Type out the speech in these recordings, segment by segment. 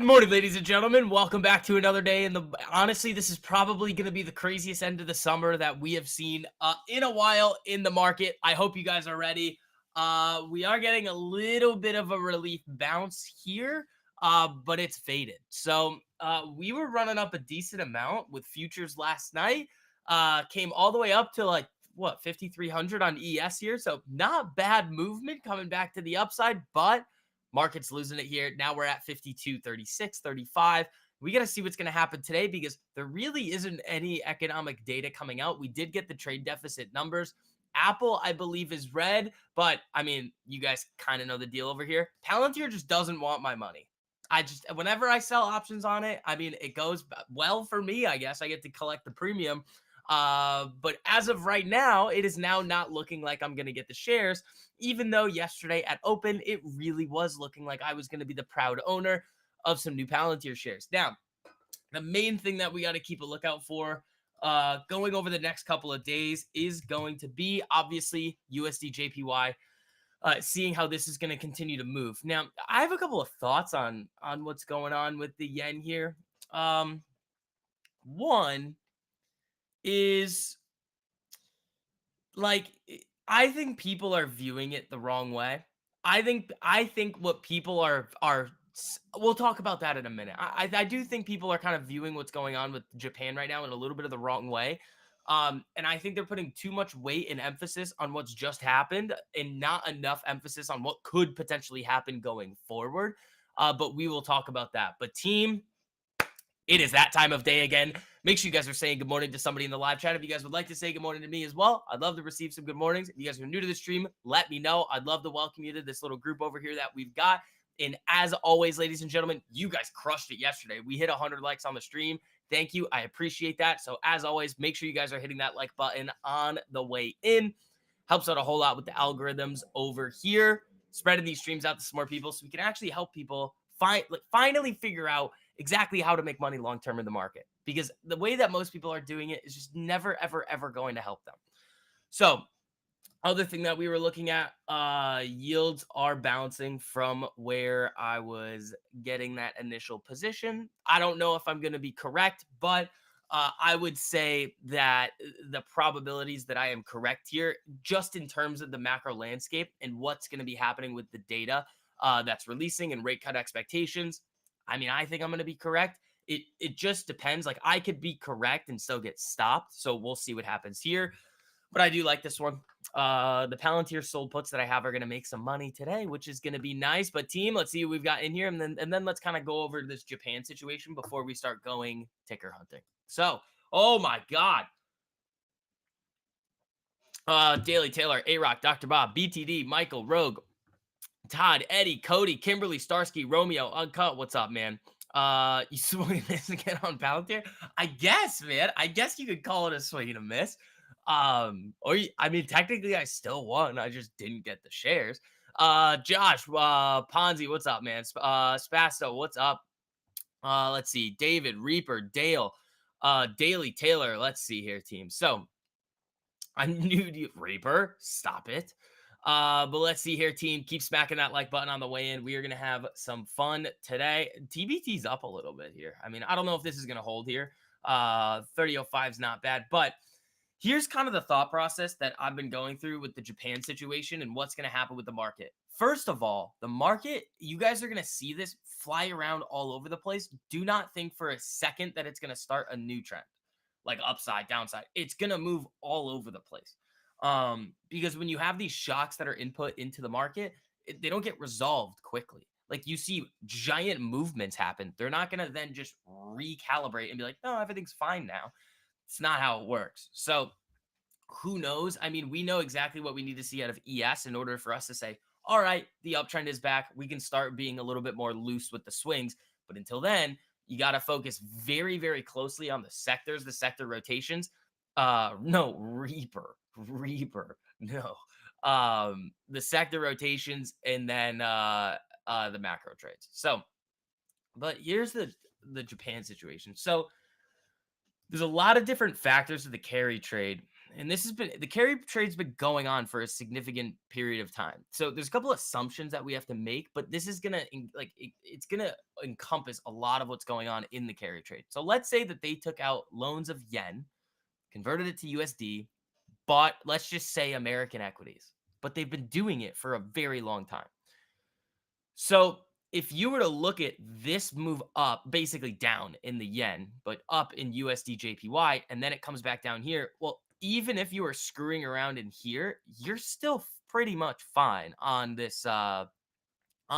Good morning, ladies and gentlemen. Welcome back to another day. Honestly, this is probably going to be the craziest end of the summer that we have seen in a while in the market. I hope you guys are ready. We are getting a little bit of a relief bounce here, but it's faded. So we were running up a decent amount with futures last night. Came all the way up to like what 5,300 on ES here. So not bad movement coming back to the upside, but market's losing it here. Now we're at 52, 36, 35. We got to see what's going to happen today because there really isn't any economic data coming out. We did get the trade deficit numbers. Apple, I believe, is red, but I mean, you guys kind of know the deal over here. Palantir just doesn't want my money. Whenever I sell options on it, I mean, it goes well for me, I guess. I get to collect the premium. But as of right now, it is now not looking like I'm going to get the shares, even though yesterday at open, it really was looking like I was going to be the proud owner of some new Palantir shares. Now, the main thing that we got to keep a lookout for going over the next couple of days is going to be obviously USD JPY. Seeing how this is going to continue to move. Now, I have a couple of thoughts on what's going on with the yen here. One is like I think people are viewing it the wrong way. I think what people are we'll talk about that in a minute. I do think people are kind of viewing what's going on with Japan right now in a little bit of the wrong way. And I think they're putting too much weight and emphasis on what's just happened and not enough emphasis on what could potentially happen going forward. But we will talk about that. But team, it is that time of day again. Make sure you guys are saying good morning to somebody in the live chat. If you guys would like to say good morning to me as well, I'd love to receive some good mornings. If you guys are new to the stream, let me know. I'd love to welcome you to this little group over here that we've got. And as always, ladies and gentlemen, you guys crushed it yesterday. We hit 100 likes on the stream. Thank you. I appreciate that. So as always, make sure you guys are hitting that like button on the way in. Helps out a whole lot with the algorithms over here. Spreading these streams out to some more people so we can actually help people finally figure out exactly how to make money long term in the market, because the way that most people are doing it is just never ever going to help them. So other thing that we were looking at, yields are bouncing from where I was getting that initial position. I don't know if I'm going to be correct, but I would say that the probabilities that I am correct here, just in terms of the macro landscape and what's going to be happening with the data that's releasing and rate cut expectations, I mean, I think I'm going to be correct. It just depends. Like I could be correct and still get stopped. So we'll see what happens here. But I do like this one. The Palantir sold puts that I have are going to make some money today, which is going to be nice. But team, let's see what we've got in here. And then let's kind of go over this Japan situation before we start going ticker hunting. So, oh my God. Daily Taylor, A-Rock, Dr. Bob, BTD, Michael, Rogue, Todd, Eddie, Cody, Kimberly, Starsky, Romeo, Uncut. What's up, man? You swing and miss again on Palantir? I guess, man. I guess you could call it a swing and a miss. I mean, technically I still won. I just didn't get the shares. Josh, Ponzi, what's up, man? Spasto, what's up? Let's see. David, Reaper, Dale, Daily, Taylor. Let's see here, team. So I knew you, Reaper. Stop it. But let's see here, team. Keep smacking that like button on the way in. We are going to have some fun today. TBT's up a little bit here. I mean, I don't know if this is going to hold here. 30.05 is not bad, but here's kind of the thought process that I've been going through with the Japan situation and what's going to happen with the market. First of all, the market, you guys are going to see this fly around all over the place. Do not think for a second that it's going to start a new trend, like upside, downside. It's going to move all over the place. Because when you have these shocks that are input into the market, they don't get resolved quickly. Like you see giant movements happen. They're not going to then just recalibrate and be like, no, everything's fine now. It's not how it works. So who knows? I mean, we know exactly what we need to see out of ES in order for us to say, all right, the uptrend is back. We can start being a little bit more loose with the swings. But until then, you got to focus very closely on the sectors, the sector rotations. No, Reaper, no. The sector rotations and then the macro trades. So, but here's the Japan situation. So there's a lot of different factors to the carry trade. and this has been the carry trade's been going on for a significant period of time. So there's a couple assumptions that we have to make, but this is gonna it's gonna encompass a lot of what's going on in the carry trade. So let's say that they took out loans of yen, converted it to USD, bought, let's just say, American equities, but they've been doing it for a very long time. So if you were to look at this move up, basically down in the yen, but up in USD JPY, and then it comes back down here, well, even if you were screwing around in here, you're still pretty much fine on this on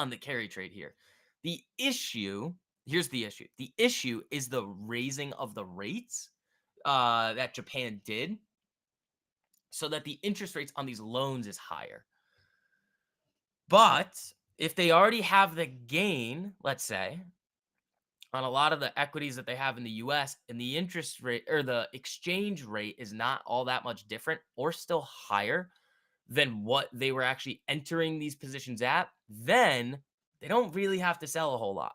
the carry trade here. The issue, here's the issue. The issue is the raising of the rates that Japan did so that the interest rates on these loans is higher. But if they already have the gain, let's say, on a lot of the equities that they have in the US, and the interest rate or the exchange rate is not all that much different or still higher than what they were actually entering these positions at, then they don't really have to sell a whole lot.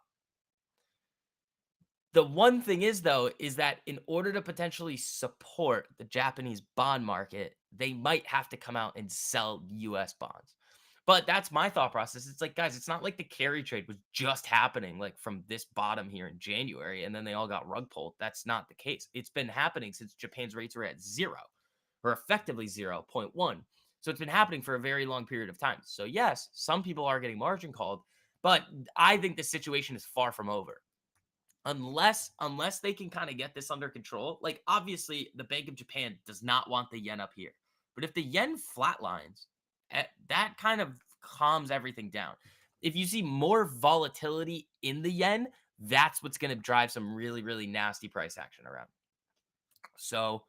The one thing is, though, is that in order to potentially support the Japanese bond market, they might have to come out and sell US bonds. But that's my thought process. It's like, guys, it's not like the carry trade was just happening like from this bottom here in January and then they all got rug pulled. That's not the case. It's been happening since Japan's rates were at zero or effectively 0.1. So it's been happening for a very long period of time. So, yes, some people are getting margin called, but I think the situation is far from over unless they can kind of get this under control. Like, obviously the Bank of Japan does not want the yen up here, but if the yen flatlines, that kind of calms everything down. If you see more volatility in the yen, that's what's going to drive some really nasty price action around. So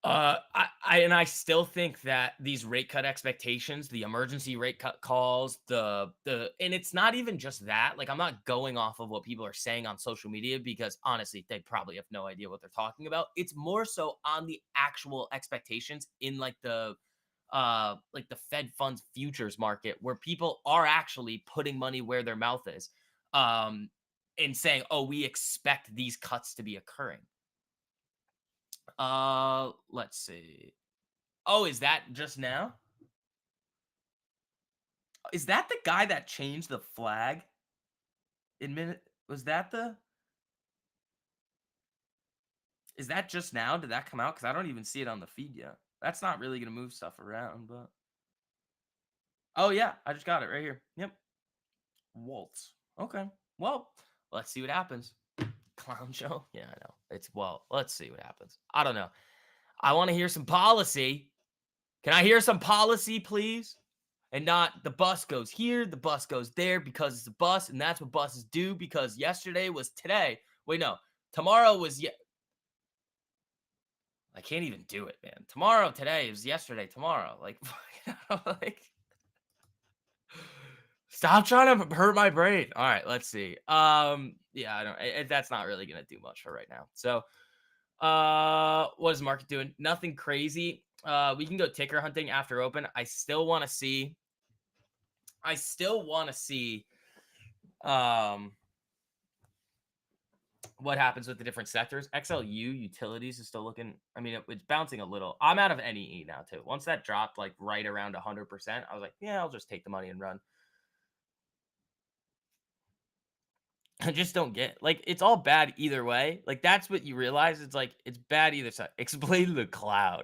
I still think that these rate cut expectations, the emergency rate cut calls, and it's not even just that. Like, I'm not going off of what people are saying on social media because honestly, they probably have no idea what they're talking about. It's more so on the actual expectations in like the Fed funds futures market where people are actually putting money where their mouth is, um, and saying, "Oh, we expect these cuts to be occurring." Let's see. Oh, is that just now? Is that the guy that changed the flag in minute? Was that the? Is that just now? Did that come out? Because I don't even see it on the feed yet. That's not really gonna move stuff around, but oh yeah, I just got it right here. Yep, Waltz. Okay, well, let's see what happens. Clown show? Yeah, I know. Let's see what happens. I don't know. I want to hear some policy. Can I hear some policy, please? And not the bus goes here, the bus goes there because it's a bus, and that's what buses do because yesterday was today. Wait, no. Tomorrow was I can't even do it, man. Tomorrow, today is yesterday, tomorrow. Like, like stop trying to hurt my brain. All right, let's see. Yeah, I don't that's not really gonna do much for right now. So what is the market doing? Nothing crazy. We can go ticker hunting after open. I still want to see um what happens with the different sectors. XLU utilities is still looking. I mean, it's bouncing a little. I'm out of NEE now too. Once that dropped like right around 100%, I was like, yeah, I'll just take the money and run. I just don't get like it's all bad either way. Like that's what you realize. It's like it's bad either side. Explain the cloud.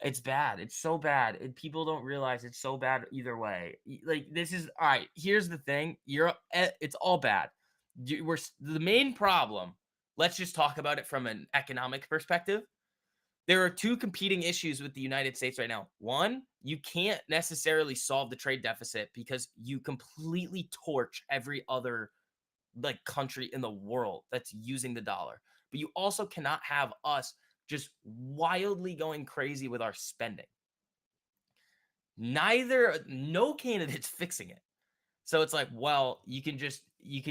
It's bad. It's so bad. And people don't realize it's so bad either way. Like this is all right. Here's the thing. It's all bad. The main problem. Let's just talk about it from an economic perspective. There are two competing issues with the United States right now. One, you can't necessarily solve the trade deficit because you completely torch every other like country in the world that's using the dollar. But you also cannot have us just wildly going crazy with our spending. No candidate's fixing it. So it's like, well, you can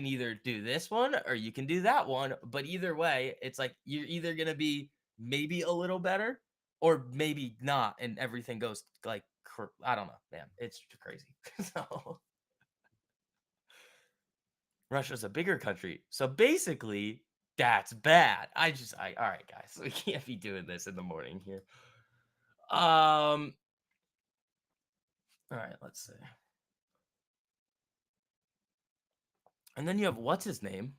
either do this one or you can do that one, but either way, it's like you're either going to be maybe a little better or maybe not and everything goes like I don't know, man. It's crazy. So Russia's a bigger country. So basically, That's bad. All right, guys. We can't be doing this in the morning here. All right, let's see. And then you have what's his name?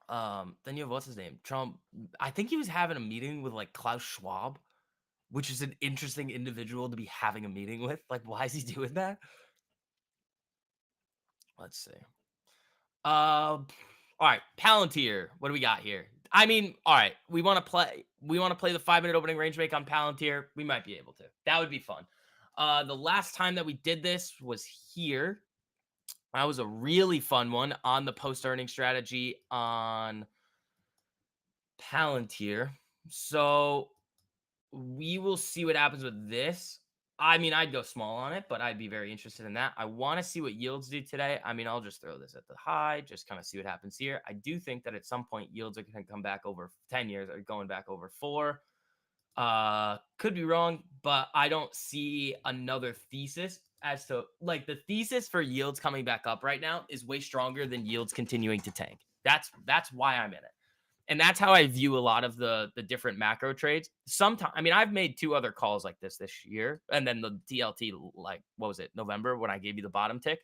Then you have what's his name? Trump. I think he was having a meeting with like Klaus Schwab, which is an interesting individual to be having a meeting with. Like, why is he doing that? Let's see. All right, Palantir. What do we got here? I mean, all right, we want to play. We want to play the 5 minute opening range break on Palantir. We might be able to. That would be fun. The last time that we did this was here. That was a really fun one on the post earning strategy on Palantir. So we will see what happens with this. I mean, I'd go small on it, but I'd be very interested in that. I want to see what yields do today. I mean, I'll just throw this at the high, just kind of see what happens here. I do think that at some point yields are going to come back over 10 years or going back over 4. Could be wrong, but I don't see another thesis as to like the thesis for yields coming back up right now is way stronger than yields continuing to tank. That's why I'm in it. And that's how I view a lot of the different macro trades. Sometimes, I mean, I've made 2 other calls like this year, and then the DLT, like what was it, November when I gave you the bottom tick.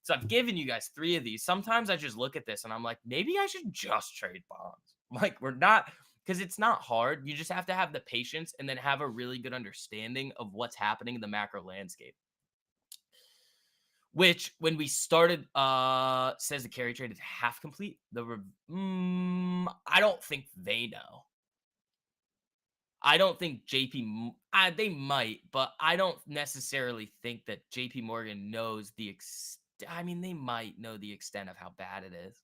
So I've given you guys 3 of these. Sometimes I just look at this and I'm like, maybe I should just trade bonds. Like we're not because it's not hard. You just have to have the patience and then have a really good understanding of what's happening in the macro landscape. Which, when we started, says the carry trade is half complete. I don't think they know. I don't think they might, but I don't necessarily think that JP Morgan knows I mean, they might know the extent of how bad it is.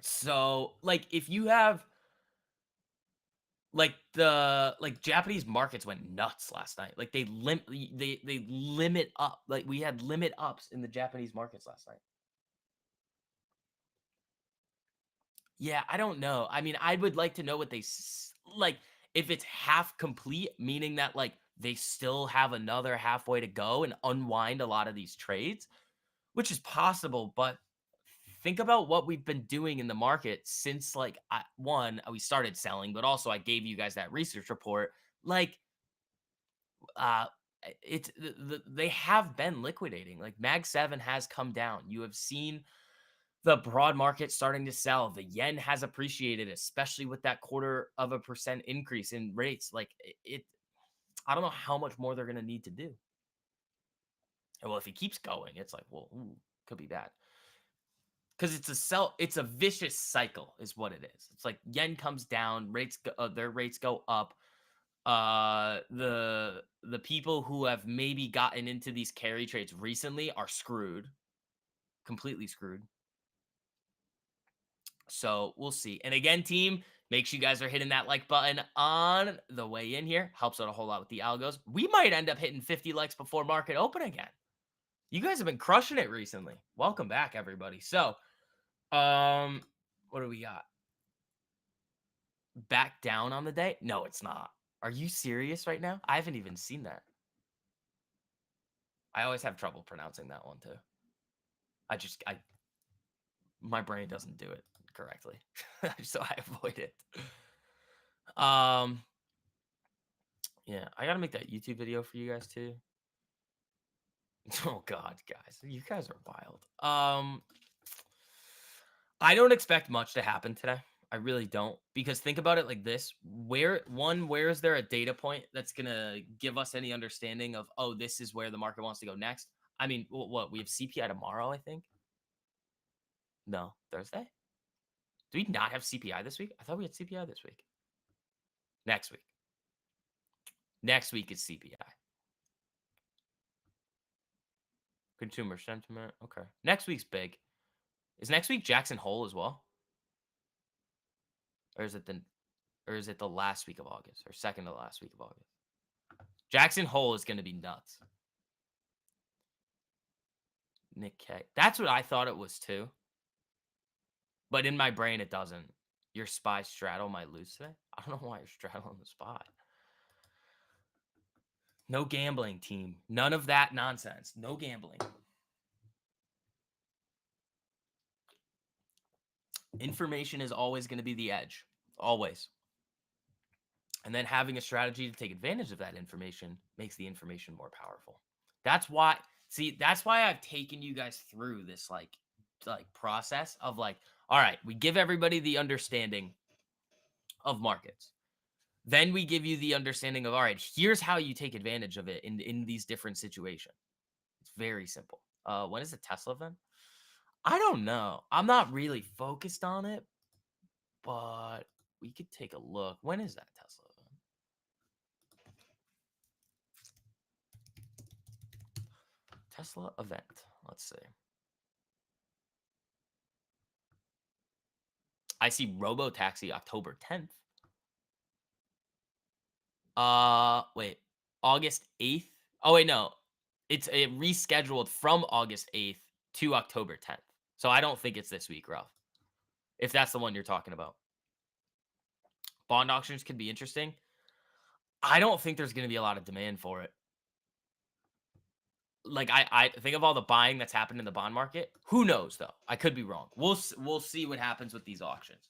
So, like, if you have like Japanese markets went nuts last night. Like they limit up. Like we had limit ups in the Japanese markets last night. Yeah, I don't know. I mean, I would like to know what like if it's half complete, meaning that like they still have another halfway to go and unwind a lot of these trades, which is possible, but think about what we've been doing in the market since like we started selling, but also I gave you guys that research report. Like uh they have been liquidating. Like Mag 7 has come down. You have seen the broad market starting to sell. The yen has appreciated, especially with that 0.25% increase in rates. Like I don't know how much more they're going to need to do. And well, if he keeps going, it's like, well, could be bad. Because it's a vicious cycle, is what it is. It's like yen comes down, their rates go up. The people who have maybe gotten into these carry trades recently are screwed, completely screwed. So we'll see. And again, team, make sure you guys are hitting that like button on the way in here. Helps out a whole lot with the algos. We might end up hitting 50 likes before market open again. You guys have been crushing it recently. Welcome back, everybody. So, what do we got? Back down on the day? No, it's not. Are you serious right now? I haven't even seen that. I always have trouble pronouncing that one too. I my brain doesn't do it correctly. So I avoid it. Yeah, I gotta make that YouTube video for you guys too. Oh god, guys. You guys are wild. I don't expect much to happen today. I really don't. Because think about it like this. Where is there a data point that's gonna give us any understanding of, oh, this is where the market wants to go next? I mean, what we have CPI tomorrow, I think. No, Thursday? Do we not have CPI this week? I thought we had CPI this week. Next week. Next week is CPI. Consumer sentiment. Okay. Next week's big. Is next week Jackson Hole as well? Or is it the last week of August or second to last week of August? Jackson Hole is going to be nuts. Nick K. That's what I thought it was too. But in my brain, it doesn't. Your SPY straddle might lose today. I don't know why you're straddling the SPY. No gambling, team. None of that nonsense. No gambling. Information is always going to be the edge, always. And then having a strategy to take advantage of that information makes the information more powerful. That's why, see, that's why I've taken you guys through this like process of like, all right, we give everybody the understanding of markets. Then we give you the understanding of, all right, here's how you take advantage of it in these different situations. It's very simple. When is the Tesla event? I don't know. I'm not really focused on it, but we could take a look. When is that Tesla event? Tesla event. Let's see. I see Robo Taxi October 10th. Wait, August 8th. Oh wait, no, it's a rescheduled from August 8th to October 10th. So I don't think it's this week, Ralph. If that's the one you're talking about, bond auctions could be interesting. I don't think there's going to be a lot of demand for it. Like I think of all the buying that's happened in the bond market. Who knows though? I could be wrong. We'll see what happens with these auctions.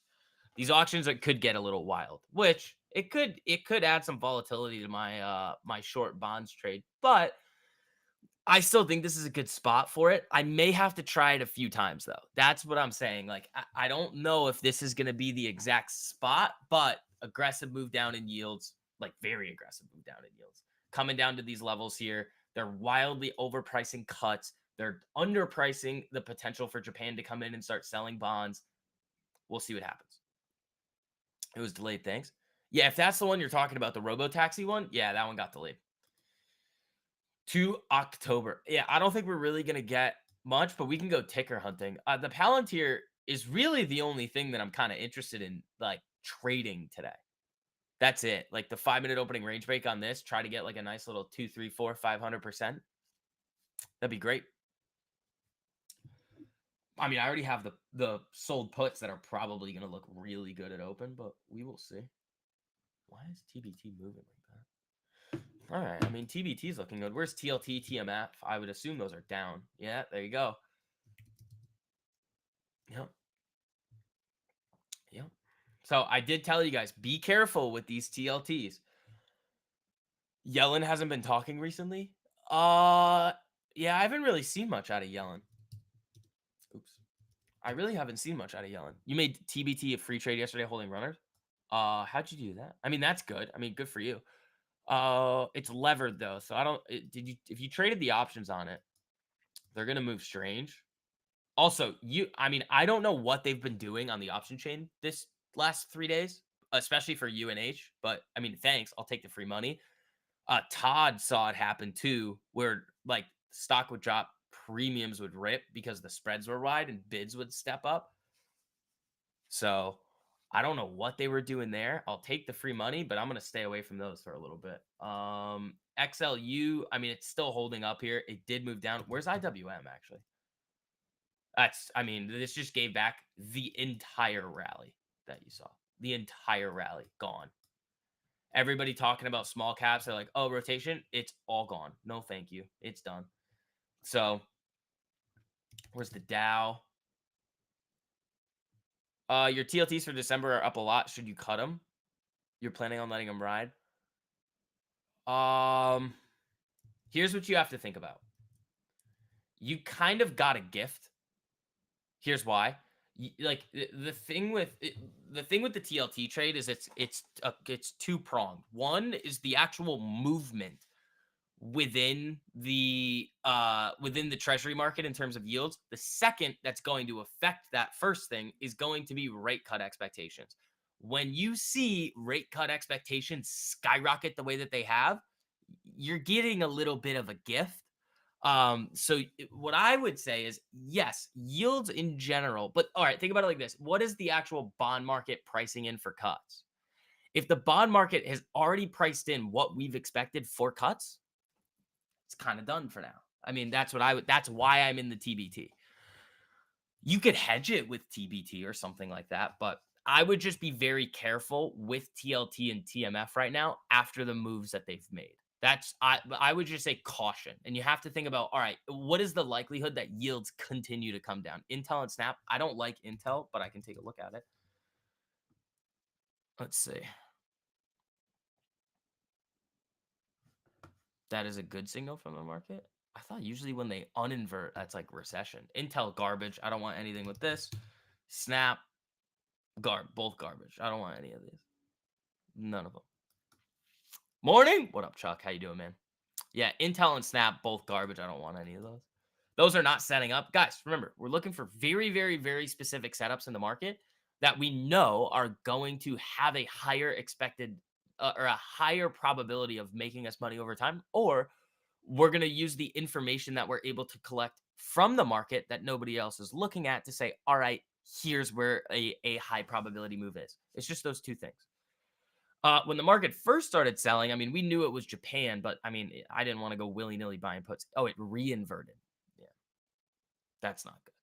These auctions could get a little wild, which it could add some volatility to my short bonds trade, but I still think this is a good spot for it. I may have to try it a few times though. That's what I'm saying. Like I don't know if this is going to be the exact spot, but aggressive move down in yields, like very aggressive move down in yields, coming down to these levels here. They're wildly overpricing cuts. They're underpricing the potential for Japan to come in and start selling bonds. We'll see what happens. It was delayed. Thanks. Yeah, if that's the one you're talking about, the Robo Taxi one, yeah, that one got delayed to October. Yeah, I don't think we're really gonna get much, but we can go ticker hunting. The Palantir is really the only thing that I'm kind of interested in, like trading today. That's it. Like the 5-minute opening range break on this, try to get like a nice little 2, 3, 4, 500%. That'd be great. I mean, I already have the sold puts that are probably gonna look really good at open, but we will see. Why is TBT moving like that? All right. I mean, TBT is looking good. Where's TLT, TMF? I would assume those are down. Yeah, there you go. Yep. Yep. So I did tell you guys, be careful with these TLTs. Yellen hasn't been talking recently. Yeah, I haven't really seen much out of Yellen. Oops. I really haven't seen much out of Yellen. You made TBT a free trade yesterday holding runners. How'd you do that? I mean, that's good. I mean, good for you. It's levered though, so I don't. Did you? If you traded the options on it, they're gonna move strange. Also, I mean, I don't know what they've been doing on the option chain this last 3 days, especially for UNH, but I mean, thanks. I'll take the free money. Todd saw it happen too, where like stock would drop, premiums would rip because the spreads were wide and bids would step up. So I don't know what they were doing there. I'll take the free money, but I'm gonna stay away from those for a little bit. XLU, I mean, it's still holding up here. It did move down. Where's IWM actually? I mean, this just gave back the entire rally that you saw. The entire rally gone. Everybody talking about small caps. They're like, oh, rotation. It's all gone. No, thank you. It's done. So, where's the Dow? Your TLTs for December are up a lot. Should you cut them? You're planning on letting them ride? Here's what you have to think about. You kind of got a gift. Here's why. Like the thing with the TLT trade is it's two-pronged. One is the actual movement within the treasury market in terms of yields. The second that's going to affect that first thing is going to be rate cut expectations. When you see rate cut expectations skyrocket the way that they have, you're getting a little bit of a gift. So what I would say is yes, yields in general, but all right, think about it like this. What is the actual bond market pricing in for cuts? If the bond market has already priced in what we've expected for cuts, it's kind of done for now. I mean, that's why I'm in the TBT. You could hedge it with TBT or something like that, but I would just be very careful with TLT and TMF right now after the moves that they've made. I would just say caution. And you have to think about, all right, what is the likelihood that yields continue to come down? Intel and Snap. I don't like Intel, but I can take a look at it. Let's see. That is a good signal from the market. I thought usually when they uninvert, that's like recession. Intel garbage. I don't want anything with this. Snap both garbage. I don't want any of these. None of them. Morning. What up, Chuck? How you doing, man? Yeah, Intel and Snap both garbage. I don't want any of those. Those are not setting up. Guys, remember, we're looking for very, very, very specific setups in the market that we know are going to have a higher expected or a higher probability of making us money over time, or we're going to use the information that we're able to collect from the market that nobody else is looking at to say, all right, here's where a high probability move is. It's just those two things. When the market first started selling, I mean, we knew it was Japan, but I mean, I didn't want to go willy nilly buying puts. Oh, it reinverted. Yeah, that's not good.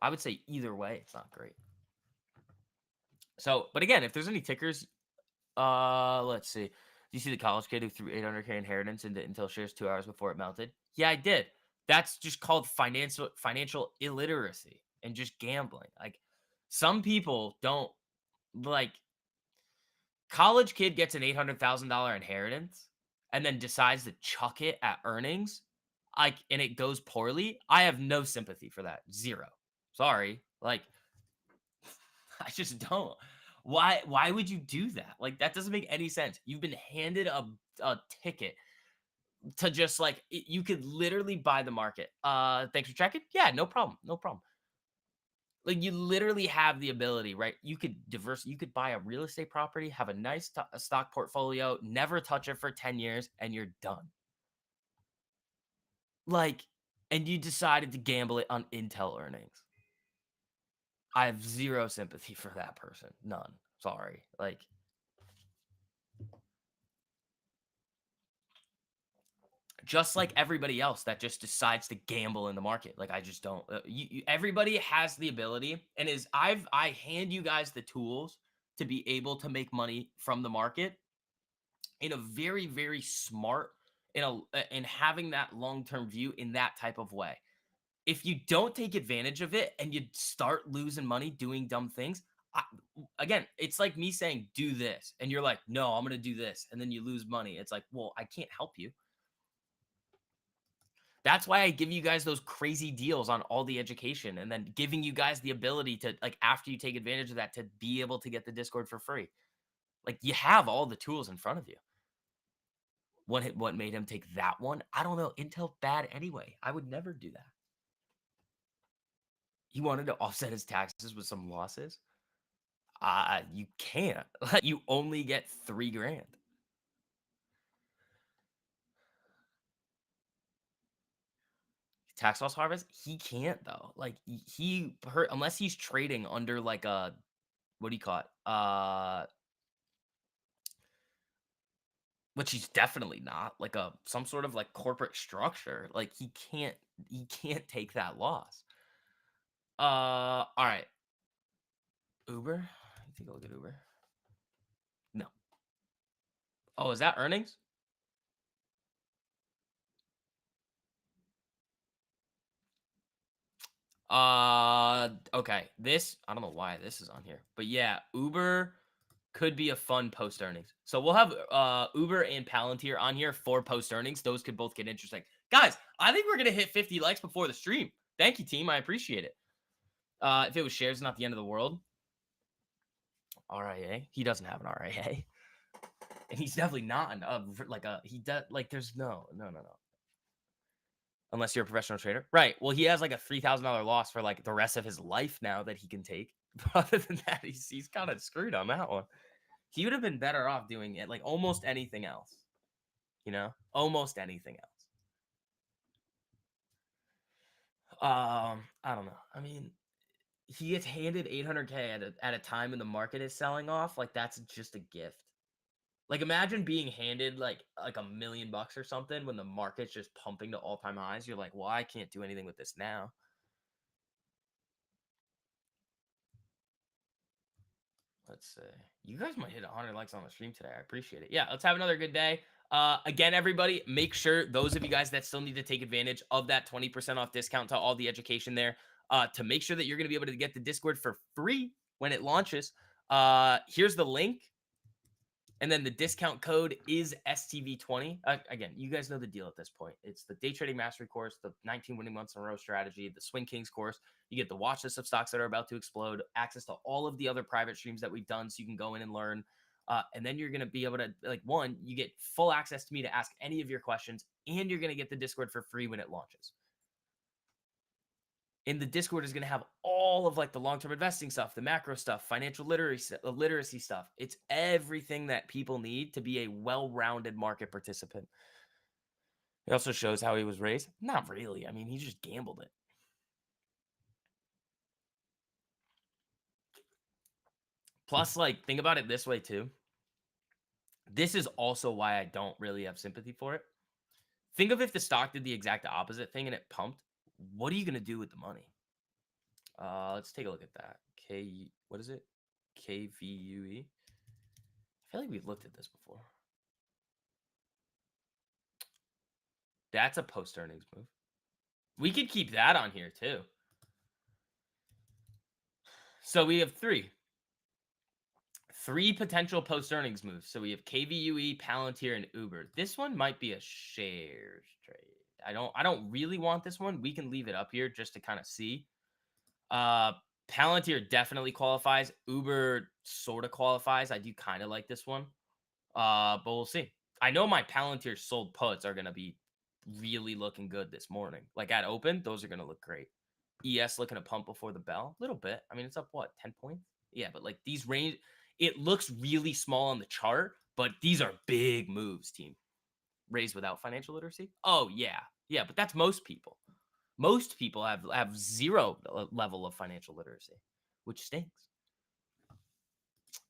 I would say either way, it's not great. So, but again, if there's any tickers, let's see. Do you see the college kid who threw 800K inheritance into Intel shares 2 hours before it melted? Yeah, I did. That's just called financial illiteracy and just gambling. Like some people don't like college kid gets an $800,000 inheritance and then decides to chuck it at earnings, like, and it goes poorly. I have no sympathy for that. Zero. Sorry. Like, I just don't. Why would you do that? Like, that doesn't make any sense. You've been handed a ticket to just like you could literally buy the market. Thanks for checking. Yeah, no problem. No problem. Like you literally have the ability, right? You could buy a real estate property, have a nice stock portfolio, never touch it for 10 years, and you're done. Like, and you decided to gamble it on Intel earnings. I have zero sympathy for that person. None. Sorry. Like, just like everybody else that just decides to gamble in the market. Like, I just don't. Everybody has the ability, and I hand you guys the tools to be able to make money from the market in a very, very smart, in having that long-term view in that type of way. If you don't take advantage of it and you start losing money doing dumb things, I, again, it's like me saying do this and you're like, no, I'm gonna do this, and then you lose money. It's like, well, I can't help you. That's why I give you guys those crazy deals on all the education, and then giving you guys the ability to, like, after you take advantage of that, to be able to get the Discord for free. Like, you have all the tools in front of you. What made him take that one? I don't know. Intel bad anyway. I would never do that. He wanted to offset his taxes with some losses. You can't. You only get 3 grand. Tax loss harvest. He can't though. Like unless he's trading under like a, what do you call it? Which he's definitely not, like a some sort of like corporate structure. Like he can't take that loss. All right. Uber. I think I'll look at Uber. No. Oh, is that earnings? Okay. This, I don't know why this is on here, but yeah, Uber could be a fun post earnings. So we'll have Uber and Palantir on here for post earnings. Those could both get interesting. Guys, I think we're gonna hit 50 likes before the stream. Thank you, team. I appreciate it. If it was shares, not the end of the world. RIA. He doesn't have an RIA. And he's definitely not he does, like, there's no. Unless you're a professional trader. Right. Well, he has like a $3,000 loss for like the rest of his life now that he can take. But other than that, he's kind of screwed on that one. He would have been better off doing it like almost anything else. Almost anything else. I don't know. I mean, he gets handed 800K at a time when the market is selling off. Like, that's just a gift. Like, imagine being handed like $1 million or something when the market's just pumping to all-time highs. You're like, well, I can't do anything with this now. Let's see. You guys might hit 100 likes on the stream today. I appreciate it. Yeah, let's have another good day. Again, everybody, make sure those of you guys that still need to take advantage of that 20% off discount to all the education there, to make sure that you're going to be able to get the Discord for free when it launches. Here's the link. And then the discount code is STV20. Again, you guys know the deal at this point. It's the day trading mastery course, the 19 winning months in a row strategy, the Swing Kings course. You get the watch list of stocks that are about to explode, access to all of the other private streams that we've done so you can go in and learn. And then you're going to be able to, like, one, you get full access to me to ask any of your questions, and you're going to get the Discord for free when it launches. In the Discord is going to have all of like the long-term investing stuff, the macro stuff, financial literacy stuff. It's everything that people need to be a well-rounded market participant. It also shows how he was raised. Not really. I mean, he just gambled it. Plus, like, think about it this way too. This is also why I don't really have sympathy for it. Think of if the stock did the exact opposite thing and it pumped. What are you going to do with the money? Let's take a look at that. What is it? KVUE. I feel like we've looked at this before. That's a post-earnings move. We could keep that on here too. So we have three potential post-earnings moves. So we have KVUE, Palantir, and Uber. This one might be a shares trade. I don't really want this one. We can leave it up here just to kind of see. Palantir definitely qualifies. Uber sort of qualifies. I do kind of like this one. But we'll see. I know my Palantir sold puts are going to be really looking good this morning. Like at open, those are going to look great. ES looking to pump before the bell. A little bit. I mean, it's up what, 10 points? Yeah, but like these range, it looks really small on the chart, but these are big moves, team. Raised without financial literacy? Oh, yeah. Yeah, but that's most people. Most people have zero level of financial literacy, which stinks.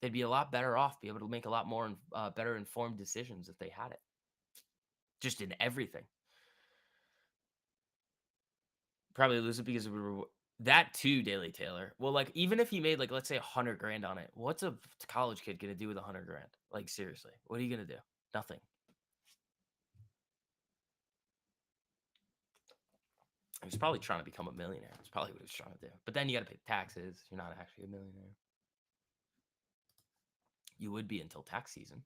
They'd be a lot better off, be able to make a lot more better informed decisions if they had it. Just in everything. Probably lose it because we were that too, Daily Taylor. Well, like even if he made like let's say 100 grand on it, what's a college kid gonna do with 100 grand? Like seriously, what are you gonna do? Nothing. He was probably trying to become a millionaire. That's probably what he was trying to do. But then you got to pay taxes. You're not actually a millionaire. You would be until tax season,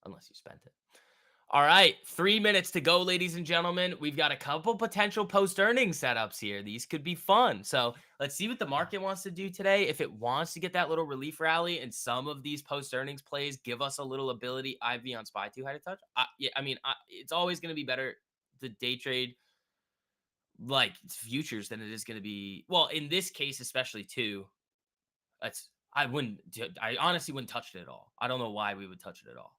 unless you spent it. All right, 3 minutes to go, ladies and gentlemen. We've got a couple potential post-earnings setups here. These could be fun. So let's see what the market wants to do today. If it wants to get that little relief rally and some of these post-earnings plays give us a little ability, IV on SPY too high to touch. Yeah, I mean, it's always going to be better to day trade like futures than it is going to be. Well, in this case, especially too, I honestly wouldn't touch it at all. I don't know why we would touch it at all.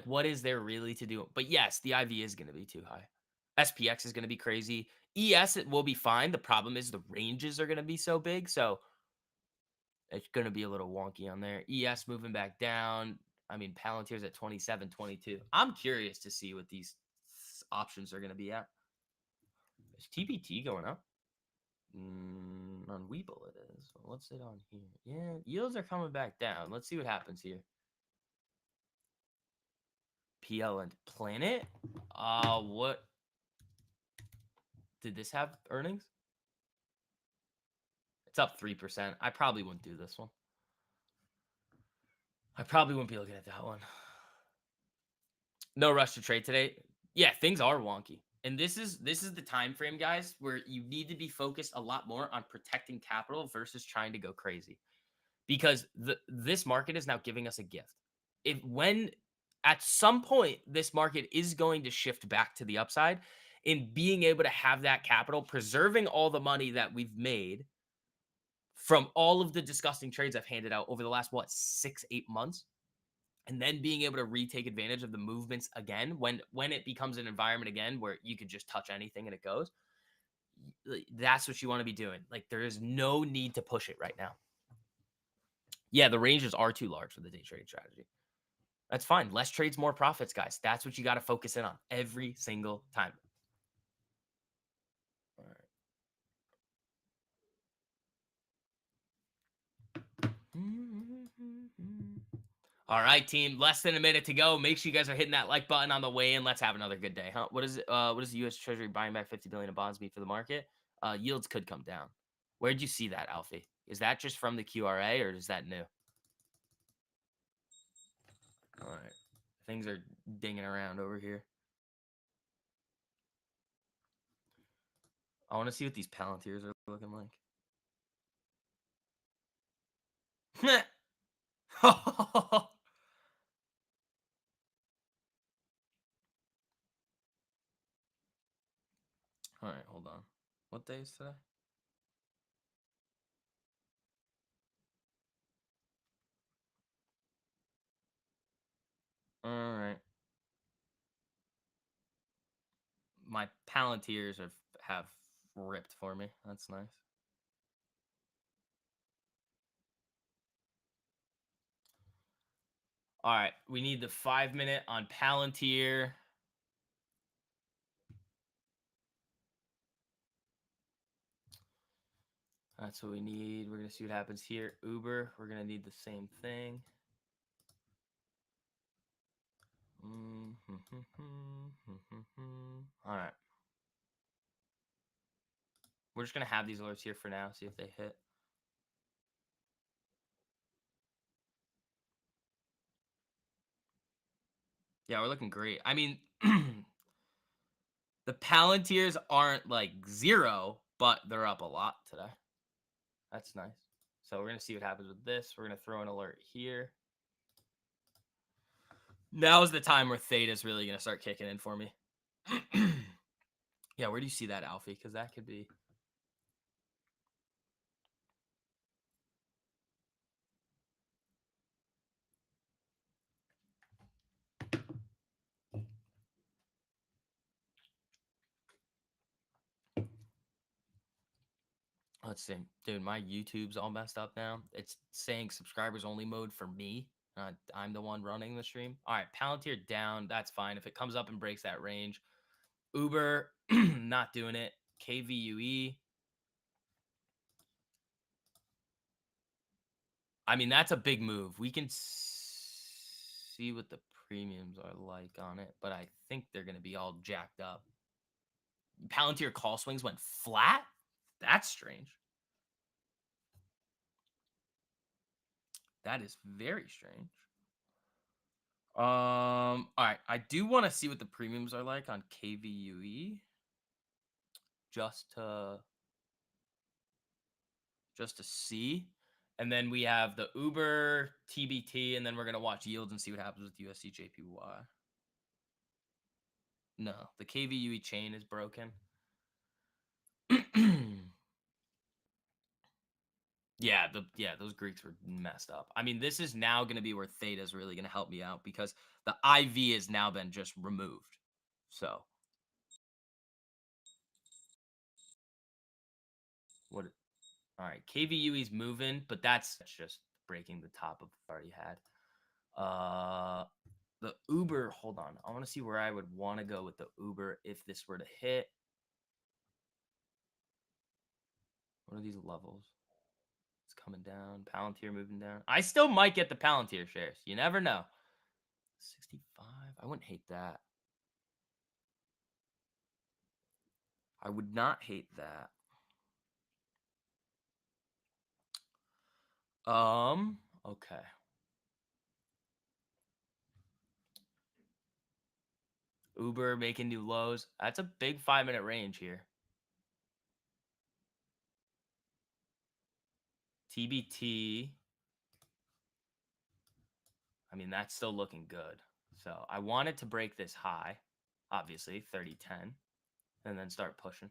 What is there really to do? But yes, the IV is going to be too high. SPX is going to be crazy. ES it will be fine. The problem is the ranges are going to be so big, so it's going to be a little wonky on there. ES moving back down. I mean, Palantir's at 27, 22. I'm curious to see what these options are going to be at. Is TPT going up? On Webull it is. What's it on here? Yeah, yields are coming back down. Let's see what happens here. PL and Planet. What did this have earnings? It's up 3%. I probably wouldn't do this one. I probably wouldn't be looking at that one. No rush to trade today. Yeah, things are wonky. And this is the time frame, guys, where you need to be focused a lot more on protecting capital versus trying to go crazy. Because this market is now giving us a gift. When at some point this market is going to shift back to the upside, in being able to have that capital, preserving all the money that we've made from all of the disgusting trades I've handed out over the last 6-8 months, and then being able to retake advantage of the movements again when it becomes an environment again where you could just touch anything and it goes. That's what you want to be doing. Like there is no need to push it right now. Yeah, the ranges are too large for the day trading strategy. That's fine. Less trades, more profits, guys. That's what you got to focus in on every single time. All right. All right, team. Less than a minute to go. Make sure you guys are hitting that like button on the way in. Let's have another good day, huh? What is it? What does the U.S. Treasury buying back 50 billion of bonds mean for the market? Yields could come down. Where'd you see that, Alfie? Is that just from the QRA or is that new? All right, things are dinging around over here. I want to see what these Palantirs are looking like. All right, hold on. What day is today? All right. My Palantirs have ripped for me. That's nice. All right, we need the 5 minute on Palantir. That's what we need. We're gonna see what happens here. Uber, we're gonna need the same thing. All right. We're just gonna have these alerts here for now. See if they hit. Yeah, we're looking great. I mean, the Palantirs aren't like zero, but they're up a lot today. That's nice. So we're gonna see what happens with this. We're gonna throw an alert here. Now's the time where Theta's really gonna start kicking in for me. Yeah, where do you see that, Alfie? Because that could be. Let's see. Dude, my YouTube's all messed up now. It's saying subscribers only mode for me. I'm the one running the stream. All right, Palantir down. That's fine. If it comes up and breaks that range. Uber, not doing it. KVUE. I mean, that's a big move. We can see what the premiums are like on it, but I think they're going to be all jacked up. Palantir call swings went flat? That's strange. That is very strange. All right. I do want to see what the premiums are like on KVUE. Just to see. And then we have the Uber TBT, and then we're gonna watch yields and see what happens with USD JPY. No, the KVUE chain is broken. Yeah, those Greeks were messed up. I mean, this is now going to be where Theta is really going to help me out because the IV has now been just removed. So, what? All right, KVUE's moving, but that's just breaking the top of already had. The Uber. Hold on, I want to see where I would want to go with the Uber if this were to hit. What are these levels? It's coming down. Palantir moving down. I still might get the Palantir shares. You never know. 65. I wouldn't hate that. I would not hate that. Okay. Uber making new lows. That's a big 5 minute range here. TBT. I mean, that's still looking good. So I wanted to break this high, obviously, 30.10, and then start pushing.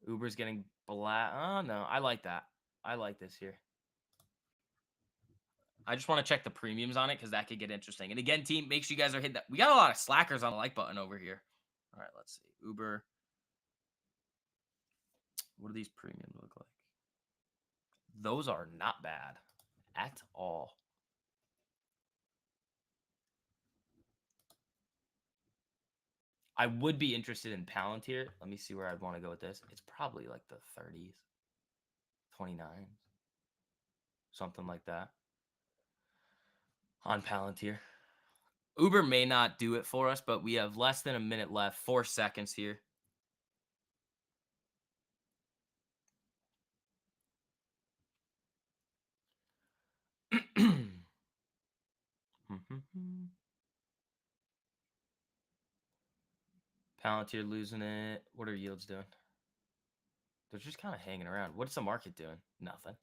Uber's getting black. Oh, no. I like that. I like this here. I just want to check the premiums on it because that could get interesting. And again, team, make sure you guys are hitting that. We got a lot of slackers on the like button over here. All right, let's see. Uber. What do these premiums look like? Those are not bad at all. I would be interested in Palantir. Let me see where I'd want to go with this. It's probably like the 30s, 29s, something like that. on Palantir. Uber may not do it for us, but we have less than a minute left. 4 seconds here. Palantir losing it. What are yields doing? They're just kind of hanging around. What's the market doing? Nothing.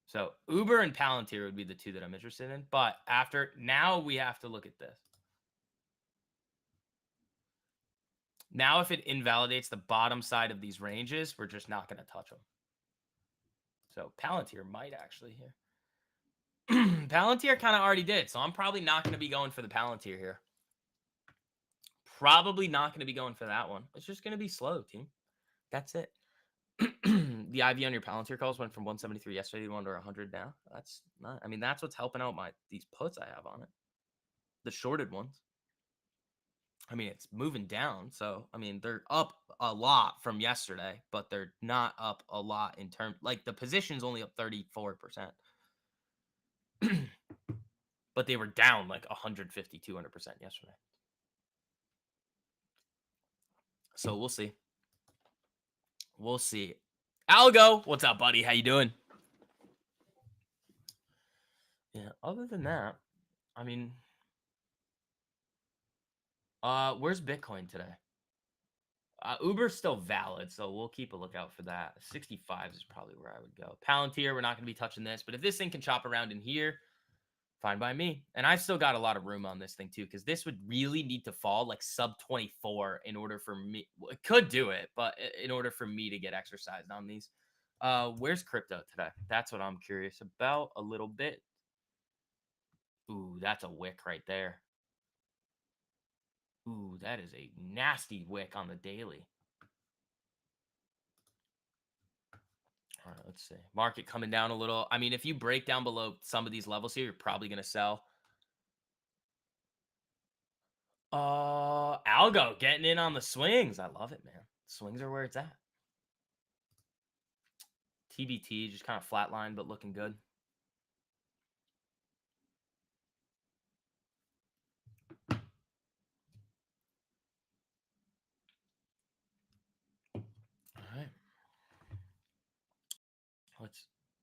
So Uber and Palantir would be the two that I'm interested in. But now we have to look at this. Now, if it invalidates the bottom side of these ranges, we're just not going to touch them. So Palantir might actually here. Palantir kind of already did. So I'm probably not going to be going for the Palantir here. Probably not going to be going for that one. It's just going to be slow, team. That's it. The IV on your Palantir calls went from 173 yesterday to under 100 now. That's not, I mean, that's what's helping out these puts I have on it. The shorted ones. I mean, it's moving down. So, I mean, they're up a lot from yesterday, but they're not up a lot in terms, like the position's only up 34%. But they were down like 150, 200% yesterday. So we'll see. We'll see. Algo, what's up, buddy? How you doing? Yeah, other than that, I mean, where's Bitcoin today? Uber's still valid, so we'll keep a lookout for that. 65 is probably where I would go. Palantir, we're not going to be touching this, but if this thing can chop around in here, fine by me. And I've still got a lot of room on this thing too, because this would really need to fall like sub 24 in order for me. Well, it could do it, but in order for me to get exercised on these. Where's crypto today? That's what I'm curious about a little bit. Ooh, that's a wick right there. Ooh, that is a nasty wick on the daily. All right, let's see. Market coming down a little. I mean, if you break down below some of these levels here, you're probably going to sell. Algo getting in on the swings. I love it, man. Swings are where it's at. TBT just kind of flatline, but looking good. All right.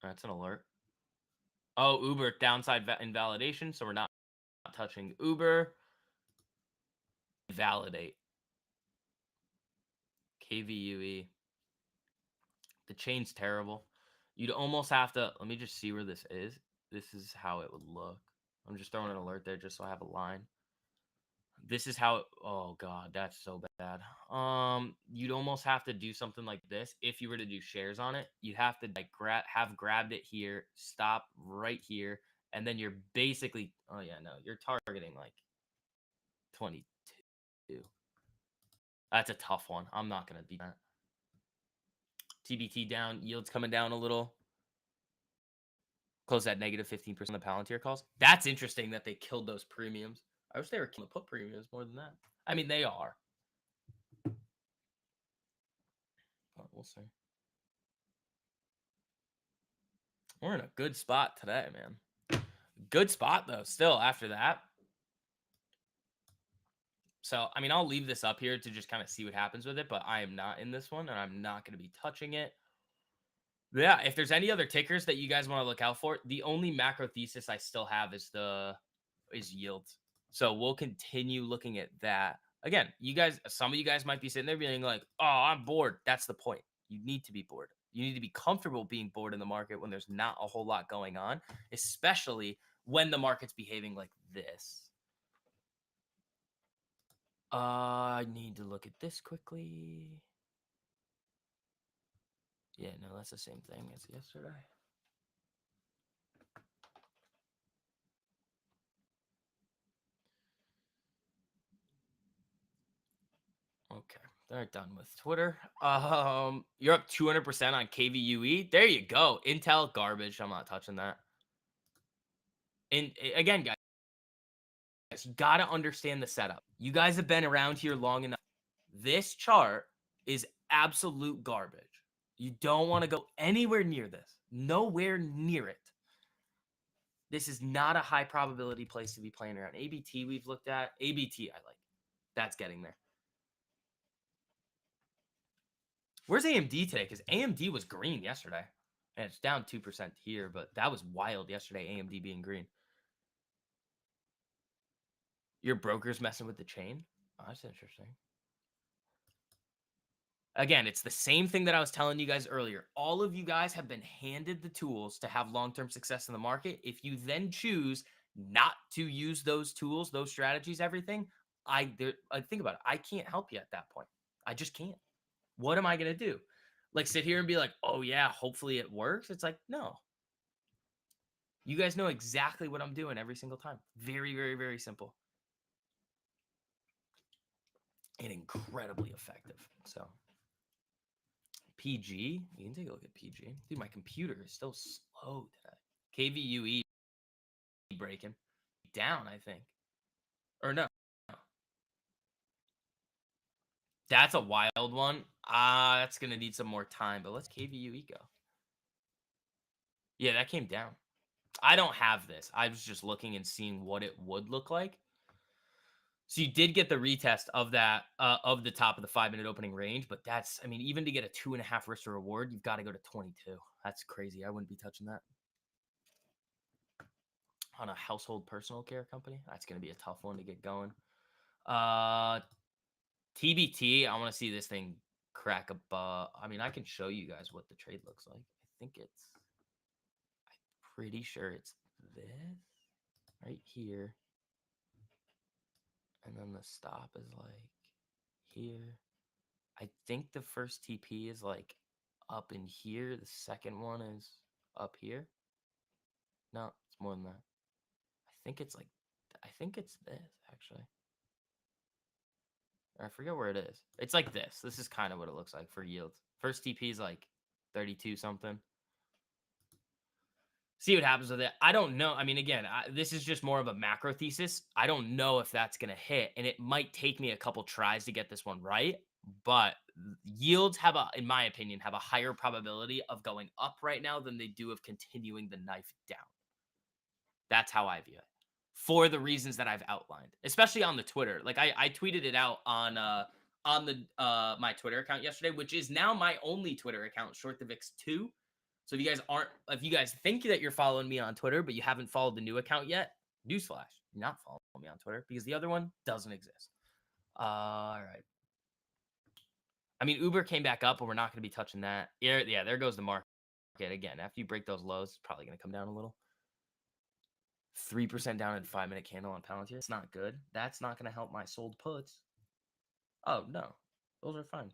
That's an alert. Oh, Uber downside invalidation. So we're not touching Uber. Validate. KVUE. The chain's terrible. You'd almost have to, let me just see where this is. This is how it would look. I'm just throwing an alert there just so I have a line. This is how, oh God, that's so bad. You'd almost have to do something like this. If you were to do shares on it, you'd have to like have grabbed it here, stop right here. And then you're basically, oh yeah, no, you're targeting like 22. That's a tough one. I'm not going to beat that. TBT down, yields coming down a little. Close at negative 15% of the Palantir calls. That's interesting that they killed those premiums. I wish they were killing the put premiums more than that. I mean, they are. But we'll see. We're in a good spot today, man. Good spot, though, still after that. So, I mean, I'll leave this up here to just kind of see what happens with it, but I am not in this one, and I'm not going to be touching it. Yeah, if there's any other tickers that you guys want to look out for, the only macro thesis I still have is yields. So we'll continue looking at that. Again, some of you guys might be sitting there being like, oh, I'm bored. That's the point. You need to be bored. You need to be comfortable being bored in the market when there's not a whole lot going on, especially when the market's behaving like this. I need to look at this quickly. Yeah, no, that's the same thing as yesterday. Okay, they're done with Twitter. You're up 200% on KVUE. There you go. Intel garbage. I'm not touching that. And again, guys, you got to understand the setup. You guys have been around here long enough. This chart is absolute garbage. You don't want to go anywhere near this. Nowhere near it. This is not a high probability place to be playing around. ABT we've looked at. ABT I like. That's getting there. Where's AMD today? Because AMD was green yesterday. And it's down 2% here, but that was wild yesterday, AMD being green. Your broker's messing with the chain? Oh, that's interesting. Again, it's the same thing that I was telling you guys earlier. All of you guys have been handed the tools to have long-term success in the market. If you then choose not to use those tools, those strategies, everything, I think about it. I can't help you at that point. I just can't. What am I going to do? Like sit here and be like, "Oh yeah, hopefully it works." It's like, "No. You guys know exactly what I'm doing every single time. Very, very, very simple. And incredibly effective." So PG, you can take a look at PG. Dude, my computer is still slow today. KVUE breaking down, I think. Or no. That's a wild one. That's going to need some more time, but let's KVUE go. Yeah, that came down. I don't have this. I was just looking and seeing what it would look like. So you did get the retest of that of the top of the 5-minute opening range, but that's, I mean, even to get a 2.5 risk to reward, you've got to go to 22. That's crazy. I wouldn't be touching that on a household personal care company. That's going to be a tough one to get going. TBT, I want to see this thing crack up. I mean, I can show you guys what the trade looks like. I'm pretty sure it's this right here. And then the stop is like here. I think the first TP is like up in here. The second one is up here. No, it's more than that. I think it's this actually. I forget where it is. It's like this. This is kind of what it looks like for yields. First TP is like 32 something. See what happens with it. I don't know. I mean, again, this is just more of a macro thesis. I don't know if that's going to hit, and it might take me a couple tries to get this one right. But yields in my opinion, have a higher probability of going up right now than they do of continuing the knife down. That's how I view it, for the reasons that I've outlined, especially on the Twitter. Like I tweeted it out on the my Twitter account yesterday, which is now my only Twitter account, Short the VIX 2. So if you guys think that you're following me on Twitter, but you haven't followed the new account yet, newsflash, you're not following me on Twitter because the other one doesn't exist. All right. I mean, Uber came back up, but we're not going to be touching that. Yeah, there goes the market again. After you break those lows, it's probably going to come down a little. 3% down in 5-minute candle on Palantir. It's not good. That's not going to help my sold puts. Oh, no. Those are fine.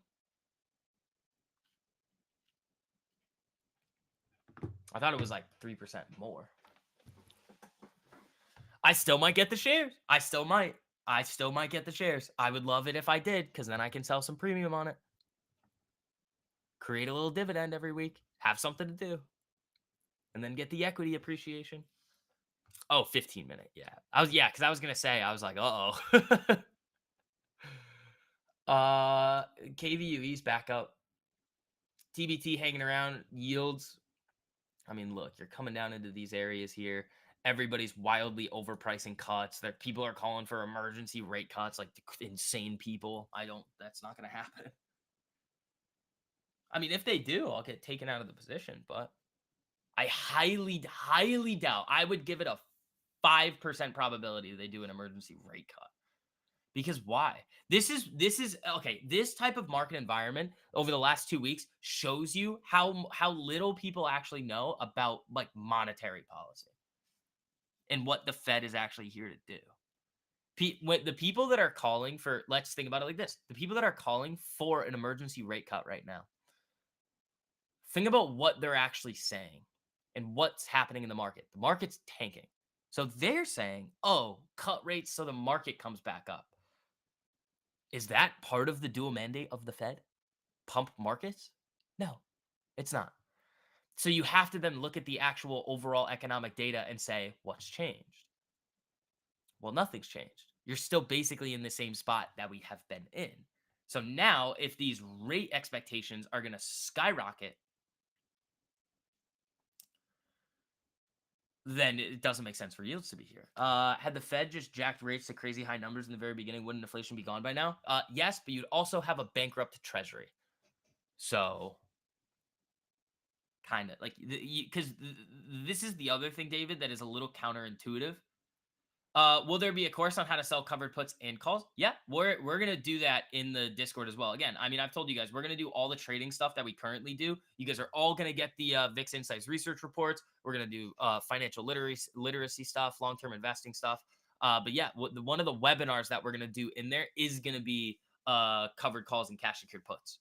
I thought it was like 3% more. I still might get the shares. I still might get the shares. I would love it if I did, because then I can sell some premium on it. Create a little dividend every week. Have something to do. And then get the equity appreciation. Oh, 15-minute. Yeah. Because I was going to say, I was like, uh-oh. KVUE's back up. TBT hanging around. Yields. I mean, look, you're coming down into these areas here. Everybody's wildly overpricing cuts. People are calling for emergency rate cuts, like insane people. That's not going to happen. I mean, if they do, I'll get taken out of the position, but I highly, highly doubt. I would give it a 5% probability they do an emergency rate cut. Because why? This is okay. This type of market environment over the last 2 weeks shows you how little people actually know about like monetary policy and what the Fed is actually here to do. The people that are calling for, let's think about it like this: the people that are calling for an emergency rate cut right now, think about what they're actually saying and what's happening in the market. The market's tanking, so they're saying, "Oh, cut rates so the market comes back up." Is that part of the dual mandate of the Fed? Pump markets? No, it's not. So you have to then look at the actual overall economic data and say, what's changed? Well, nothing's changed. You're still basically in the same spot that we have been in. So now, if these rate expectations are going to skyrocket, then it doesn't make sense for yields to be here. Had the Fed just jacked rates to crazy high numbers in the very beginning, wouldn't inflation be gone by now? Yes, but you'd also have a bankrupt treasury. So kind of like because this is the other thing, David, that is a little counterintuitive. Will there be a course on how to sell covered puts and calls? Yeah, we're gonna do that in the Discord as well. Again, I mean, I've told you guys we're gonna do all the trading stuff that we currently do. You guys are all gonna get the VIX Insights research reports. We're gonna do financial literacy stuff, long term investing stuff. But yeah, one of the webinars that we're gonna do in there is gonna be covered calls and cash secured puts.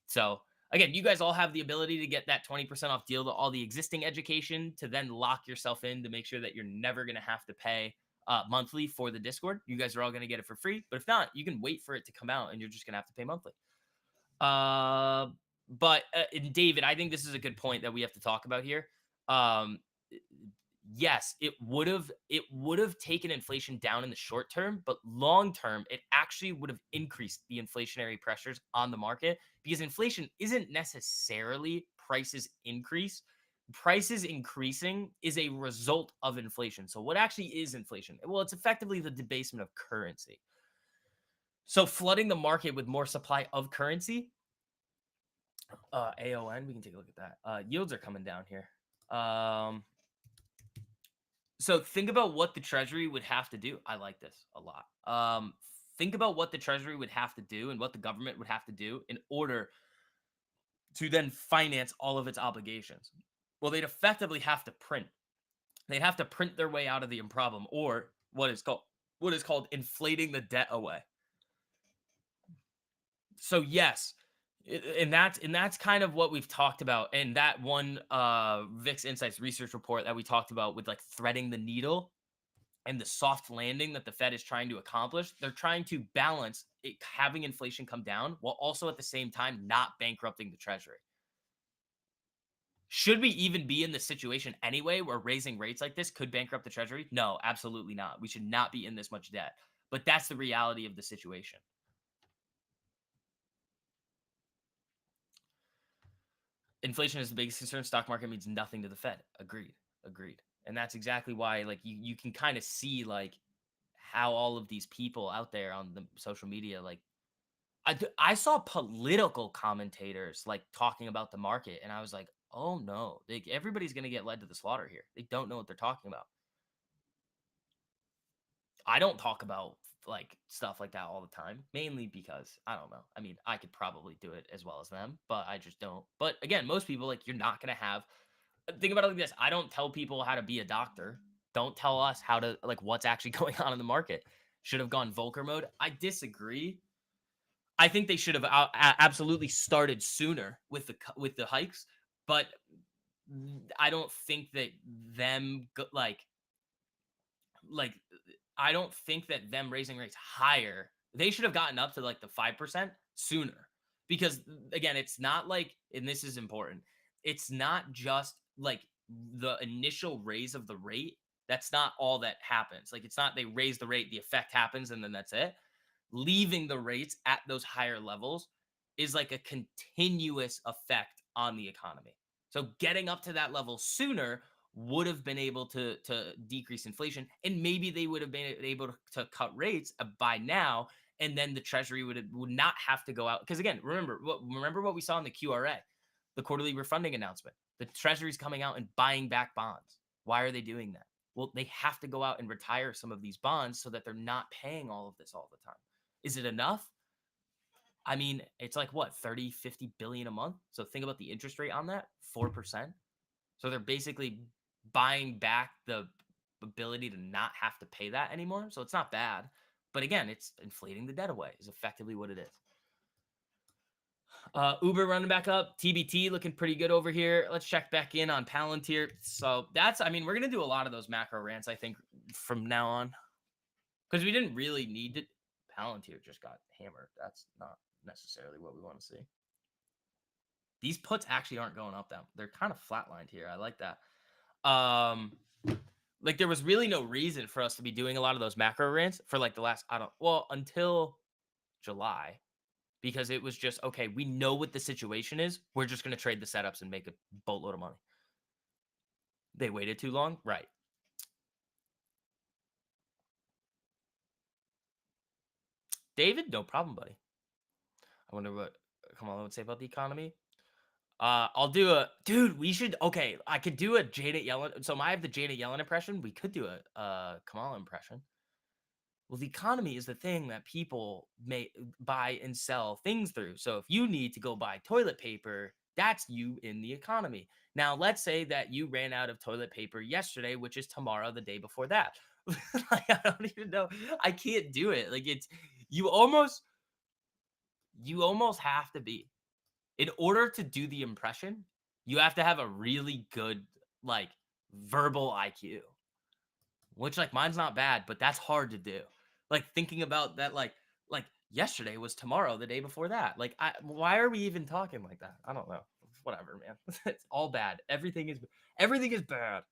So again, you guys all have the ability to get that 20% off deal to all the existing education to then lock yourself in to make sure that you're never going to have to pay monthly for the Discord. You guys are all going to get it for free. But if not, you can wait for it to come out and you're just going to have to pay monthly. Uh, but David, I think this is a good point that we have to talk about here. Um, yes, it would have taken inflation down in the short term, but long term, it actually would have increased the inflationary pressures on the market because inflation isn't necessarily prices increase. Prices increasing is a result of inflation. So, what actually is inflation? Well, it's effectively the debasement of currency. So, flooding the market with more supply of currency, AON, we can take a look at that. Yields are coming down here. So think about what the treasury would have to do. I like this a lot. Think about what the treasury would have to do and what the government would have to do in order to then finance all of its obligations. Well, they'd effectively have to print. They'd have to print their way out of the problem, or what is called inflating the debt away. So yes, and that's kind of what we've talked about. And that one VIX Insights research report that we talked about with like threading the needle and the soft landing that the Fed is trying to accomplish, they're trying to balance it, having inflation come down while also at the same time not bankrupting the treasury. Should we even be in the situation anyway where raising rates like this could bankrupt the treasury? No, absolutely not. We should not be in this much debt. But that's the reality of the situation. Inflation is the biggest concern. Stock market means nothing to the Fed. Agreed. Agreed. And that's exactly why like you can kind of see like how all of these people out there on the social media like I saw political commentators like talking about the market, and I was like, "Oh no, like everybody's gonna get led to the slaughter here. They don't know what they're talking about." I don't talk about like stuff like that all the time, mainly because I don't know. I mean, I could probably do it as well as them, but I just don't. But again, most people like you're not gonna have. Think about it like this: I don't tell people how to be a doctor. Don't tell us how to like what's actually going on in the market. Should have gone Volcker mode. I disagree. I think they should have absolutely started sooner with the hikes, but I don't think that them like I don't think that them raising rates higher. They should have gotten up to like the 5% sooner because again, it's not like, and this is important. It's not just like the initial raise of the rate. That's not all that happens. Like it's not they raise the rate, the effect happens, and then that's it. Leaving the rates at those higher levels is like a continuous effect on the economy. So getting up to that level sooner would have been able to decrease inflation, and maybe they would have been able to cut rates by now, and then the treasury would not have to go out because again, remember what we saw in the QRA, the quarterly refunding announcement. The treasury's coming out and buying back bonds. Why are they doing that? Well, they have to go out and retire some of these bonds so that they're not paying all of this all the time. Is it enough? I mean, it's like what, 30, 50 billion a month? So think about the interest rate on that, 4%. So they're basically buying back the ability to not have to pay that anymore. So it's not bad. But again, it's inflating the debt away is effectively what it is. Uber running back up. TBT looking pretty good over here. Let's check back in on Palantir. So I mean, we're going to do a lot of those macro rants, I think, from now on. Because we didn't really need to. Palantir just got hammered. That's not necessarily what we want to see. These puts actually aren't going up. They're kind of flatlined here. I like that. Like there was really no reason for us to be doing a lot of those macro rants for like the last until July, because it was just okay. We know what the situation is. We're just going to trade the setups and make a boatload of money. They waited too long, right? David, no problem, buddy. I wonder what Kamala would say about the economy. I'll do a dude. We should okay. I could do a Janet Yellen. So I have the Janet Yellen impression. We could do a Kamala impression. Well, the economy is the thing that people may buy and sell things through. So if you need to go buy toilet paper, that's you in the economy. Now, let's say that you ran out of toilet paper yesterday, which is tomorrow, the day before that. Like, I don't even know. I can't do it. Like it's you almost you almost have to be in order to do the impression, you have to have a really good like verbal IQ, which like mine's not bad, but that's hard to do. Like thinking about that, like yesterday was tomorrow, the day before that. Like, why are we even talking like that? I don't know. Whatever, man. It's all bad. Everything is bad.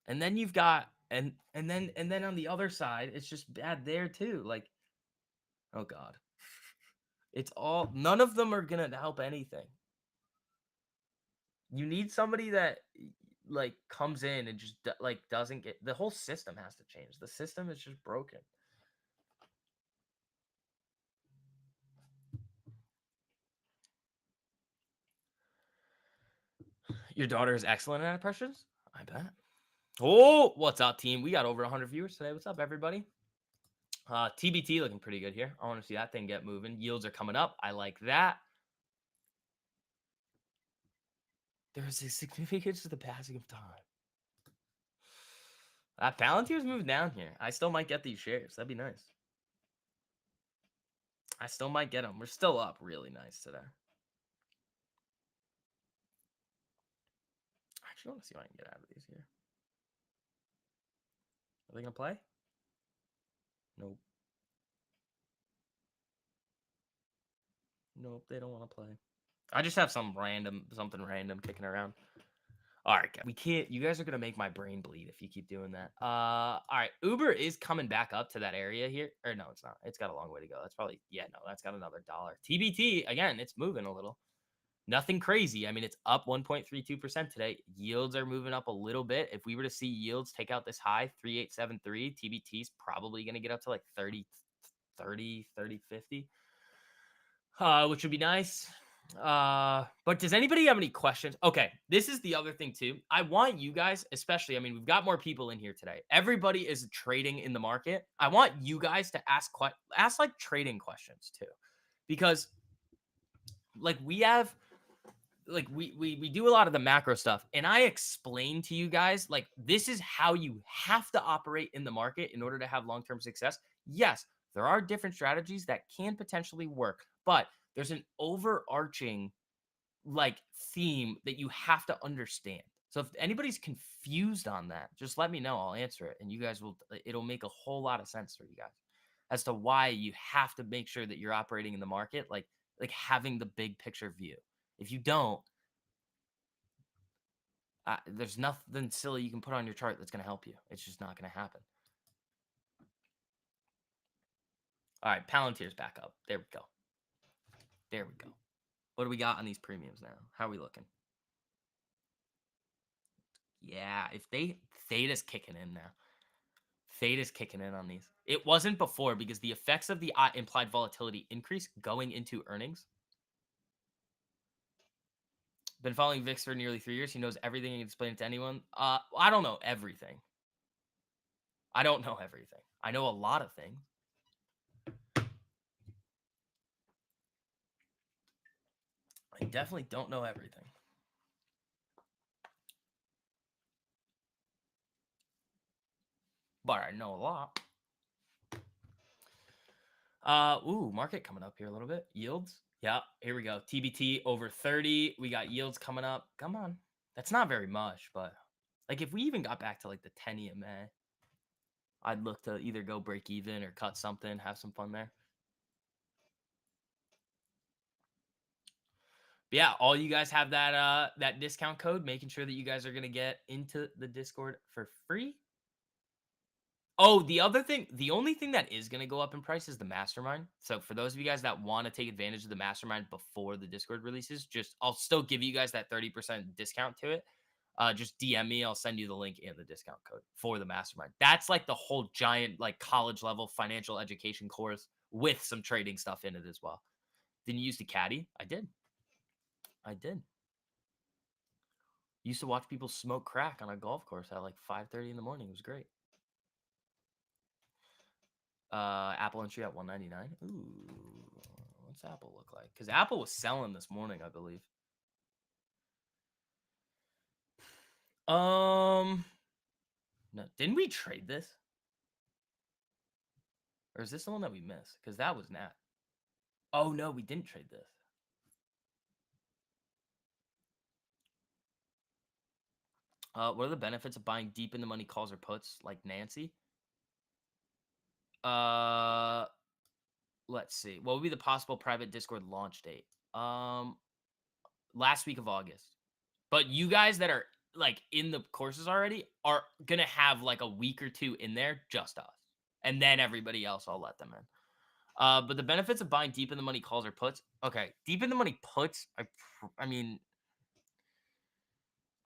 And then you've got and then on the other side, it's just bad there too. Like, oh god, it's all none of them are gonna help anything. You need somebody that like comes in and just like doesn't get the whole system has to change. The system is just broken. Your daughter is excellent at impressions? I bet. Oh, what's up, team? We got over 100 viewers today. What's up, everybody? TBT looking pretty good here. I want to see that thing get moving. Yields are coming up. I like that. There's a significance to the passing of time. Palantir's moving down here. I still might get these shares. That'd be nice. I still might get them. We're still up really nice today. I actually want to see what I can get out of these here. Are they going to play? Nope. Nope, they don't want to play. I just have something random kicking around. All right, we can't. You guys are gonna make my brain bleed if you keep doing that. All right, Uber is coming back up to that area here, or no, it's not. It's got a long way to go. That's probably no, that's got another dollar. TBT again, it's moving a little. Nothing crazy. I mean, it's up 1.32% today. Yields are moving up a little bit. If we were to see yields take out this high 3873, TBT is probably gonna get up to like 30, 50. Which would be nice. But does anybody have any questions? Okay, this is the other thing too. I want you guys, especially, I mean, we've got more people in here today. Everybody is trading in the market. I want you guys to ask like trading questions too. Because like we have like we do a lot of the macro stuff and I explain to you guys like this is how you have to operate in the market in order to have long-term success. Yes, there are different strategies that can potentially work, but there's an overarching like theme that you have to understand. So if anybody's confused on that, just let me know. I'll answer it and you guys will it'll make a whole lot of sense for you guys as to why you have to make sure that you're operating in the market like having the big picture view. If you don't, there's nothing silly you can put on your chart that's going to help you. It's just not going to happen. All right, Palantir's back up. There we go. There we go. What do we got on these premiums now? How are we looking? Yeah, if Theta's kicking in now. Theta's kicking in on these. It wasn't before because the effects of the implied volatility increase going into earnings. Been following VIX for nearly 3 years. He knows everything. He can explain it to anyone. I don't know everything. I don't know everything. I know a lot of things. I definitely don't know everything. But I know a lot. Ooh, market coming up here a little bit. Yields. Yeah, here we go. TBT over 30. We got yields coming up. Come on. That's not very much, but like if we even got back to like the 10 EMA, I'd look to either go break even or cut something, have some fun there. But yeah, all you guys have that discount code, making sure that you guys are gonna get into the Discord for free. Oh, the other thing, the only thing that is going to go up in price is the mastermind. So for those of you guys that want to take advantage of the mastermind before the Discord releases, I'll still give you guys that 30% discount to it. Just DM me. I'll send you the link and the discount code for the mastermind. That's like the whole giant, like college level financial education course with some trading stuff in it as well. Didn't you use the caddy? I did. I did. Used to watch people smoke crack on a golf course at like 5:30 in the morning. It was great. Apple entry at 199. Ooh, what's Apple look like? Because Apple was selling this morning, I believe. No, didn't we trade this? Or is this the one that we missed? Because that was Nat. Oh no, we didn't trade this. What are the benefits of buying deep in the money calls or puts like Nancy? Uh, let's see. What would be the possible private Discord launch date? Last week of August. But you guys that are like in the courses already are gonna have like a week or two in there, just us, and then everybody else, I'll let them in. But the benefits of buying deep in the money calls or puts. Okay, deep in the money puts. I mean,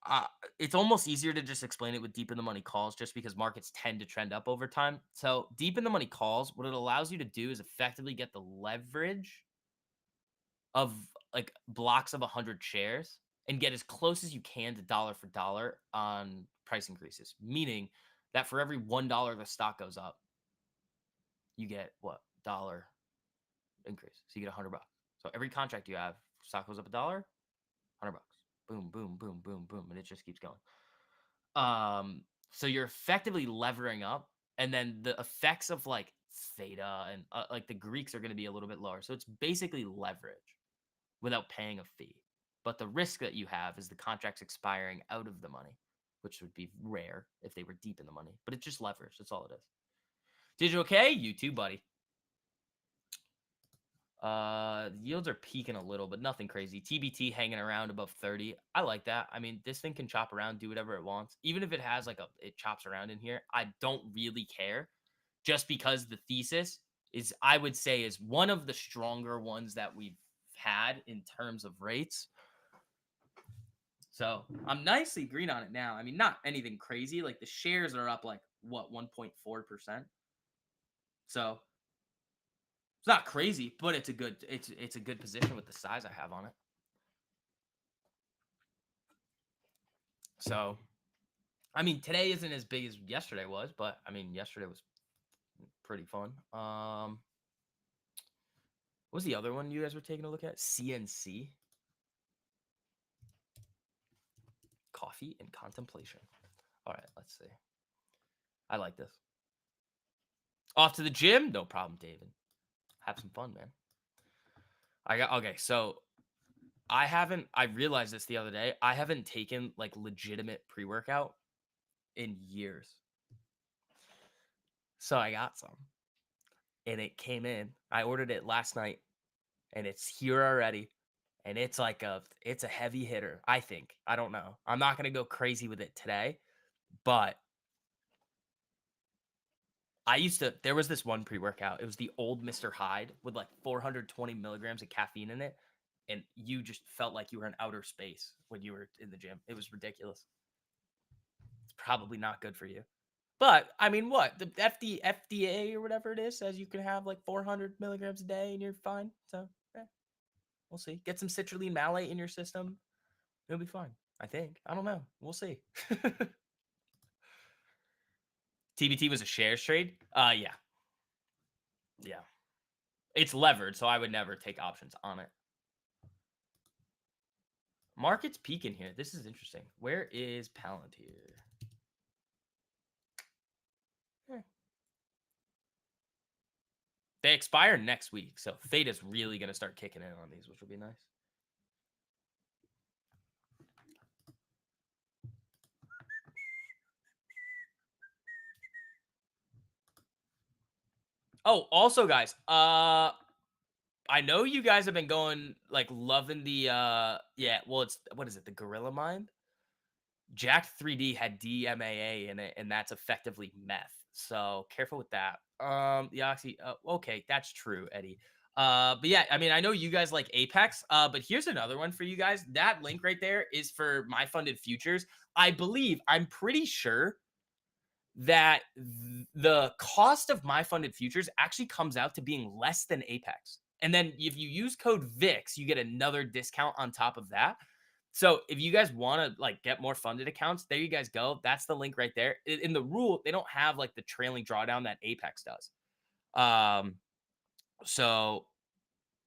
uh, it's almost easier to just explain it with deep in the money calls, just because markets tend to trend up over time. So deep in the money calls, what it allows you to do is effectively get the leverage of like blocks of 100 shares and get as close as you can to dollar for dollar on price increases. Meaning that for every $1 the stock goes up, you get what? Dollar increase. So you get $100. So every contract you have, stock goes up $1, $100. Boom, boom, boom, boom, boom, and it just keeps going. So you're effectively levering up, and then the effects of like theta and like the Greeks are going to be a little bit lower. So it's basically leverage without paying a fee. But the risk that you have is the contracts expiring out of the money, which would be rare if they were deep in the money. But it's just leverage. That's all it is. Did you okay? You too, buddy. Yields are peaking a little, but nothing crazy. TBT hanging around above 30. I like that. I mean, this thing can chop around, do whatever it wants. Even if it has like it chops around in here, I don't really care. Just because the thesis is, I would say, is one of the stronger ones that we've had in terms of rates. So I'm nicely green on it now. I mean, not anything crazy. Like the shares are up like what 1.4%. So it's not crazy, but it's a good position with the size I have on it. So I mean, today isn't as big as yesterday was, but I mean, yesterday was pretty fun. What was the other one you guys were taking a look at? CNC. Coffee and contemplation. All right, let's see. I like this. Off to the gym? No problem, David. Have some fun, man. Okay, so I realized this the other day. I haven't taken like legitimate pre-workout in years. So I got some. And it came in. I ordered it last night and it's here already. And it's like it's a heavy hitter, I think. I don't know. I'm not gonna go crazy with it today, but there was this one pre-workout. It was the old Mr. Hyde with like 420 milligrams of caffeine in it. And you just felt like you were in outer space when you were in the gym. It was ridiculous. It's probably not good for you. But I mean, what? The FDA or whatever it is says you can have like 400 milligrams a day and you're fine. So, we'll see. Get some citrulline malate in your system. It'll be fine. I think. I don't know. We'll see. TBT was a shares trade? Yeah. Yeah. It's levered, so I would never take options on it. Market's peaking here. This is interesting. Where is Palantir? They expire next week, so Theta's really going to start kicking in on these, which will be nice. Oh, also, guys, I know you guys have been going like loving the yeah, well, it's what is it, the Gorilla Mind? Jack 3D had DMAA in it, and that's effectively meth. So careful with that. The Oxy. Okay, that's true, Eddie. But yeah, I mean, I know you guys like Apex. But here's another one for you guys. That link right there is for my funded futures. I'm pretty sure that the cost of my funded futures actually comes out to being less than Apex. And then if you use code VIX, you get another discount on top of that. So if you guys want to like get more funded accounts, there you guys go. That's the link right there. In the rule, they don't have like the trailing drawdown that Apex does. Um, so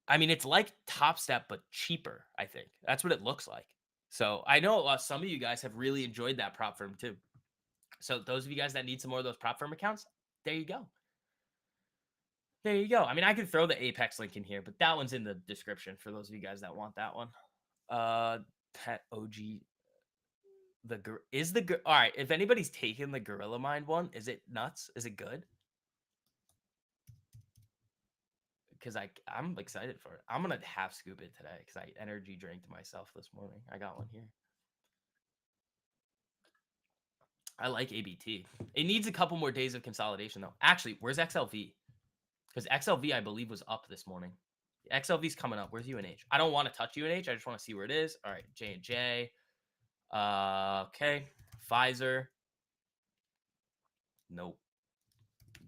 I mean, it's like Top Step but cheaper. I think that's what it looks like. So I know some of you guys have really enjoyed that prop firm too. So those of you guys that need some more of those prop firm accounts, there you go. There you go. I mean, I could throw the Apex link in here, but that one's in the description for those of you guys that want that one. Pet OG. All right. If anybody's taken the Gorilla Mind one, is it nuts? Is it good? Because I'm excited for it. I'm gonna half scoop it today because I energy drank myself this morning. I got one here. I like ABT. It needs a couple more days of consolidation though. Actually, where's XLV? Because XLV I believe was up this morning. XLV's coming up. Where's UNH? I don't want to touch UNH. I just want to see where it is. All right, J&J. Okay. Pfizer. Nope.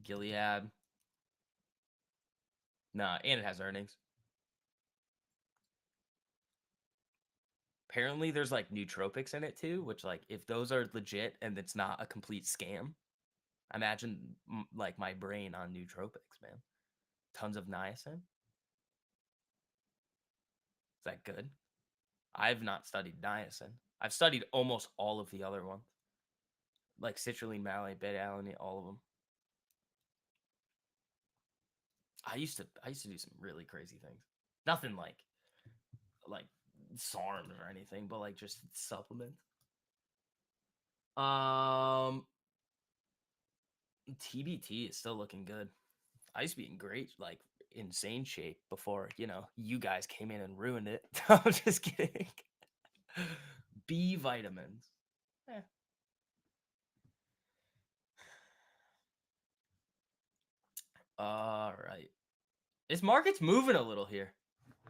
Gilead. Nah, and it has earnings. Apparently, there's like nootropics in it too, which like if those are legit and it's not a complete scam, imagine like my brain on nootropics, man. Tons of niacin. Is that good? I've not studied niacin. I've studied almost all of the other ones, like citrulline, malate, beta-alanine, all of them. I used to do some really crazy things. Nothing like SARMs or anything, but like just supplements. Um, TBT is still looking good. I used to be in great, like insane shape before you guys came in and ruined it. I'm just kidding. B vitamins. Eh. All right. This market's moving a little here.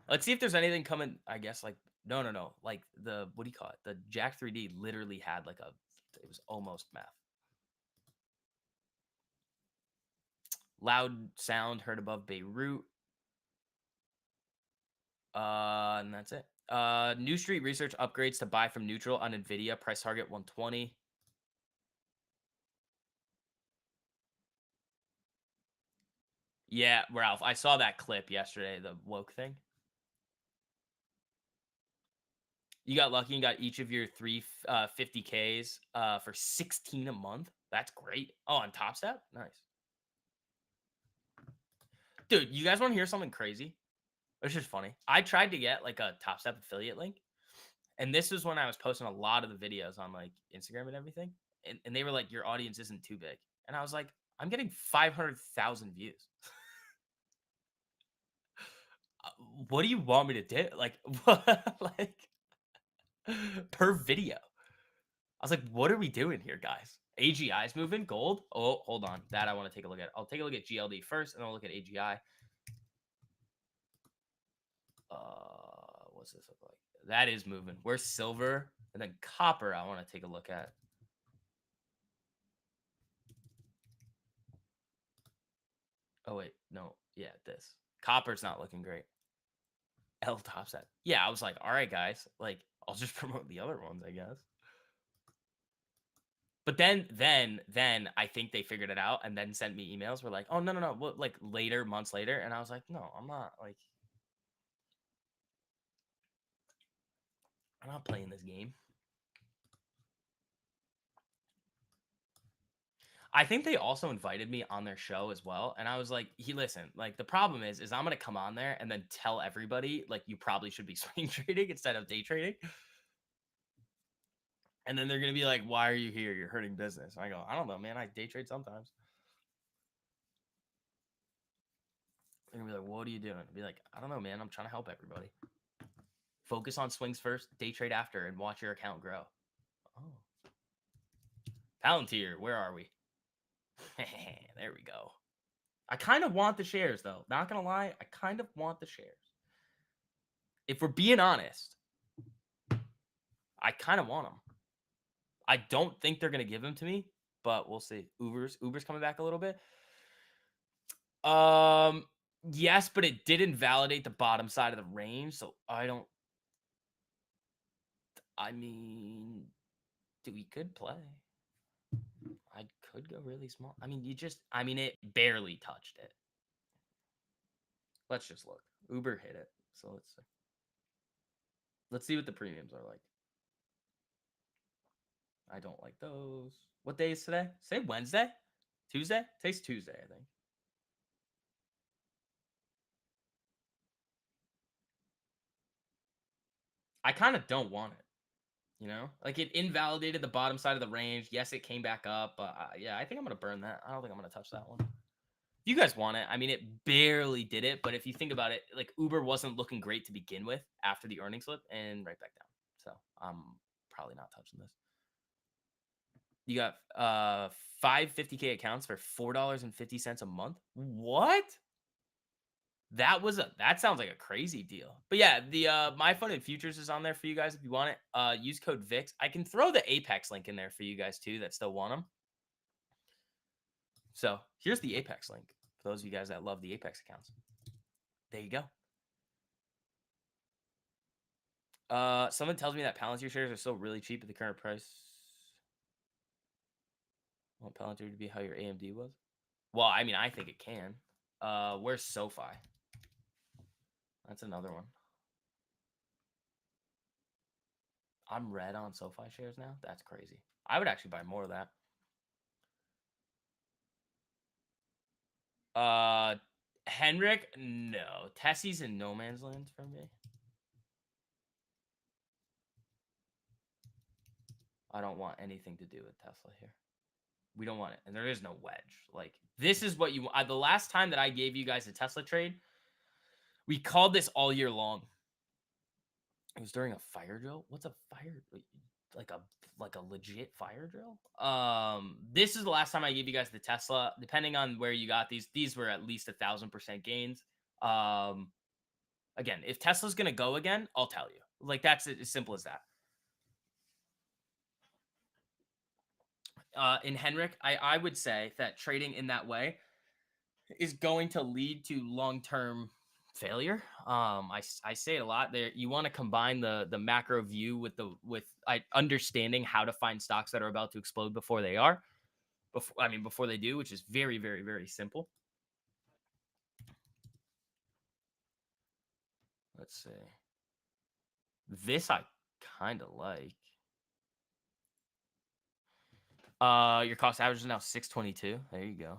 Let's see if there's anything coming. I guess like no. Like the what do you call it? The Jack 3D literally had like a. It was almost math. Loud sound heard above Beirut. And that's it. New Street Research upgrades to buy from neutral on Nvidia. Price target 120. Yeah, Ralph. I saw that clip yesterday. The woke thing. You got lucky and got each of your three 50Ks for 16 a month. That's great. Oh, on Top Step? Nice. Dude, you guys want to hear something crazy? It's just funny. I tried to get like a Top Step affiliate link. And this was when I was posting a lot of the videos on like Instagram and everything. And they were like, your audience isn't too big. And I was like, I'm getting 500,000 views. What do you want me to do? Like, what? Like, per video. I was like, what are we doing here, guys? AGI's moving gold. Oh, hold on. That I want to take a look at. I'll take a look at GLD first, and then I'll look at AGI. What's this look like? That is moving. Where's silver? And then copper, I want to take a look at. Oh, wait. No. Yeah, this. Copper's not looking great. L top set. Yeah, I was like, all right, guys. Like, I'll just promote the other ones, I guess. But then I think they figured it out and then sent me emails. Were like, oh no. What, like later, months later, and I was like, no, I'm not. Like, I'm not playing this game. I think they also invited me on their show as well, and I was like, listen, like the problem is I'm gonna come on there and then tell everybody like you probably should be swing trading instead of day trading, and then they're gonna be like, why are you here? You're hurting business. And I go, I don't know, man. I day trade sometimes. They're gonna be like, what are you doing? I'd be like, I don't know, man. I'm trying to help everybody. Focus on swings first, day trade after, and watch your account grow. Oh, Palantir, where are we? There we go. I kind of want the shares though. Not gonna lie, I kind of want the shares. If we're being honest, I kind of want them. I don't think they're gonna give them to me, but we'll see. Uber's coming back a little bit. Um, yes, but it did invalidate the bottom side of the range, so I don't. I mean, we could play. I could go really small. I mean, I mean, it barely touched it. Let's just look. Uber hit it, so let's see. Let's see what the premiums are like. I don't like those. What day is today? Say Wednesday? Tuesday? Today's Tuesday, I think. I kind of don't want it. You know, like it invalidated the bottom side of the range. Yes, it came back up, but yeah, I think I'm gonna burn that. I don't think I'm gonna touch that one. If you guys want it, I mean, it barely did it, but if you think about it, like Uber wasn't looking great to begin with after the earnings slip, and right back down. So I'm probably not touching this. You got 550K accounts for $4.50 a month. What? That sounds like a crazy deal. But yeah, the My Fun and Futures is on there for you guys if you want it. Use code VIX. I can throw the Apex link in there for you guys too that still want them. So here's the Apex link for those of you guys that love the Apex accounts. There you go. Someone tells me that Palantir shares are still really cheap at the current price. I want Palantir to be how your AMD was. Well, I mean, I think it can. Where's SoFi? That's another one. I'm red on SoFi shares now. That's crazy. I would actually buy more of that. Henrik, no. Tessie's in no man's land for me. I don't want anything to do with Tesla here. We don't want it, and there is no wedge. Like this is what you. The last time that I gave you guys a Tesla trade, we called this all year long. It was during a fire drill. What's a fire? Like a legit fire drill? This is the last time I gave you guys the Tesla. Depending on where you got these were at least 1,000% gains. Again, if Tesla's gonna go again, I'll tell you. Like that's as simple as that. In Henrik, I would say that trading in that way is going to lead to long-term failure. I say it a lot there. You want to combine the macro view with understanding how to find stocks that are about to explode before they are. Before they do, which is very, very, very simple. Let's see. This I kind of like. Your cost average is now 622. There you go.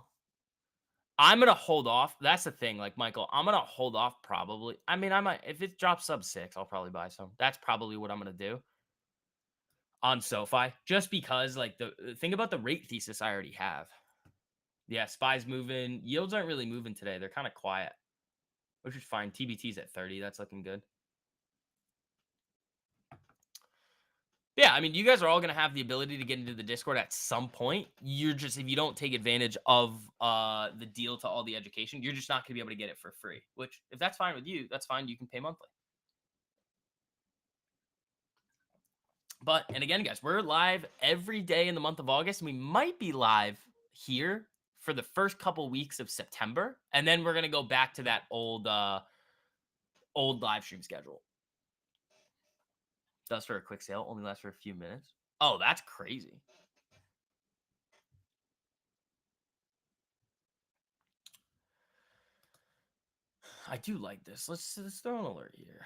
I'm gonna hold off. That's the thing, like Michael. I'm gonna hold off probably. I mean, I might if it drops sub 6, I'll probably buy some. That's probably what I'm gonna do on SoFi, just because like the think about the rate thesis I already have. Yeah, SPY's moving. Yields aren't really moving today. They're kind of quiet, which is fine. TBT's at 30. That's looking good. Yeah, I mean, you guys are all going to have the ability to get into the Discord at some point. You're just, if you don't take advantage of the deal to all the education, you're just not going to be able to get it for free, which if that's fine with you, that's fine. You can pay monthly. But, and again, guys, we're live every day in the month of August. And we might be live here for the first couple weeks of September. And then we're going to go back to that old live stream schedule. Does for a quick sale, only lasts for a few minutes. Oh, that's crazy. I do like this. Let's throw an alert here.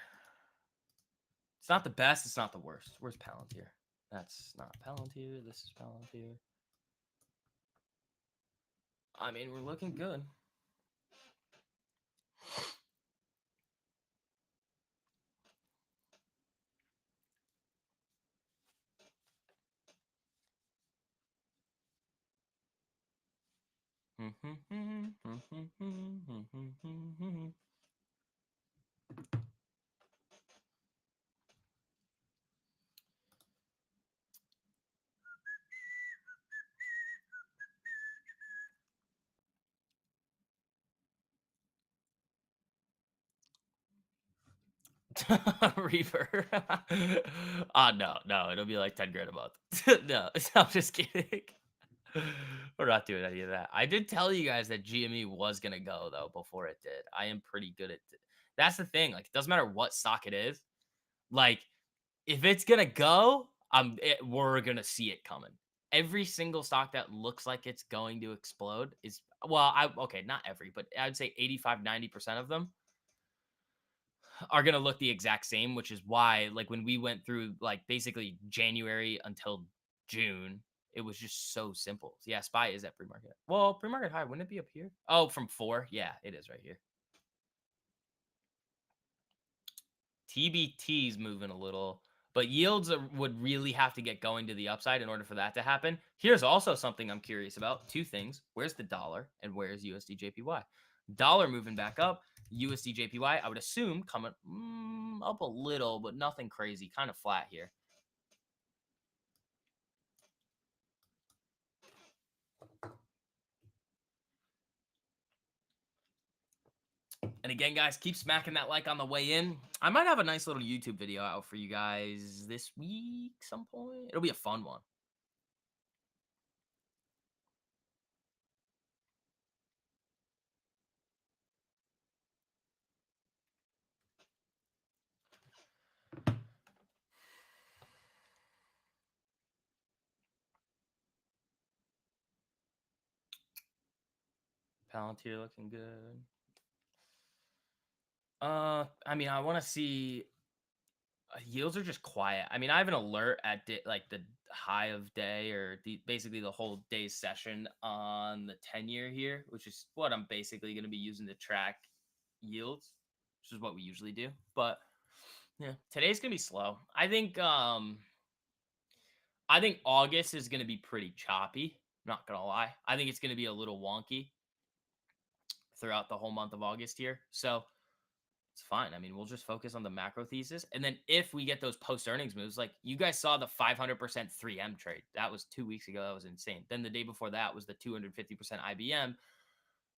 It's not the best. It's not the worst. Where's Palantir? That's not Palantir. This is Palantir. I mean, we're looking good. Reaper. No, it'll be like 10 grand a month. No, I'm just kidding. We're not doing any of that. I did tell you guys that GME was gonna go though before it did. I am pretty good at that's the thing. Like, it doesn't matter what stock it is. Like, if it's gonna go, we're gonna see it coming. Every single stock that looks like it's going to explode is well, I okay, not every, but I'd say 85-90% of them are going to look the exact same, which is why, like, when we went through, like, basically January until June, it was just so simple. Yeah, SPY is at pre-market. Well, pre-market high, wouldn't it be up here? Oh, from 4? Yeah, it is right here. TBT's moving a little, but yields would really have to get going to the upside in order for that to happen. Here's also something I'm curious about. Two things. Where's the dollar and where's USD JPY? Dollar moving back up. USD JPY, I would assume coming up a little, but nothing crazy. Kind of flat here. And again, guys, keep smacking that like on the way in. I might have a nice little YouTube video out for you guys this week some point. It'll be a fun one. Palantir looking good. I mean, I want to see yields are just quiet. I mean, I have an alert at like the high of day or basically the whole day's session on the 10-year here, which is what I'm basically going to be using to track yields, which is what we usually do. But yeah, today's going to be slow. I think August is going to be pretty choppy. Not going to lie. I think it's going to be a little wonky throughout the whole month of August here. So, it's fine. I mean, we'll just focus on the macro thesis. And then if we get those post earnings moves, like you guys saw the 500% 3M trade. That was 2 weeks ago. That was insane. Then the day before that was the 250% IBM.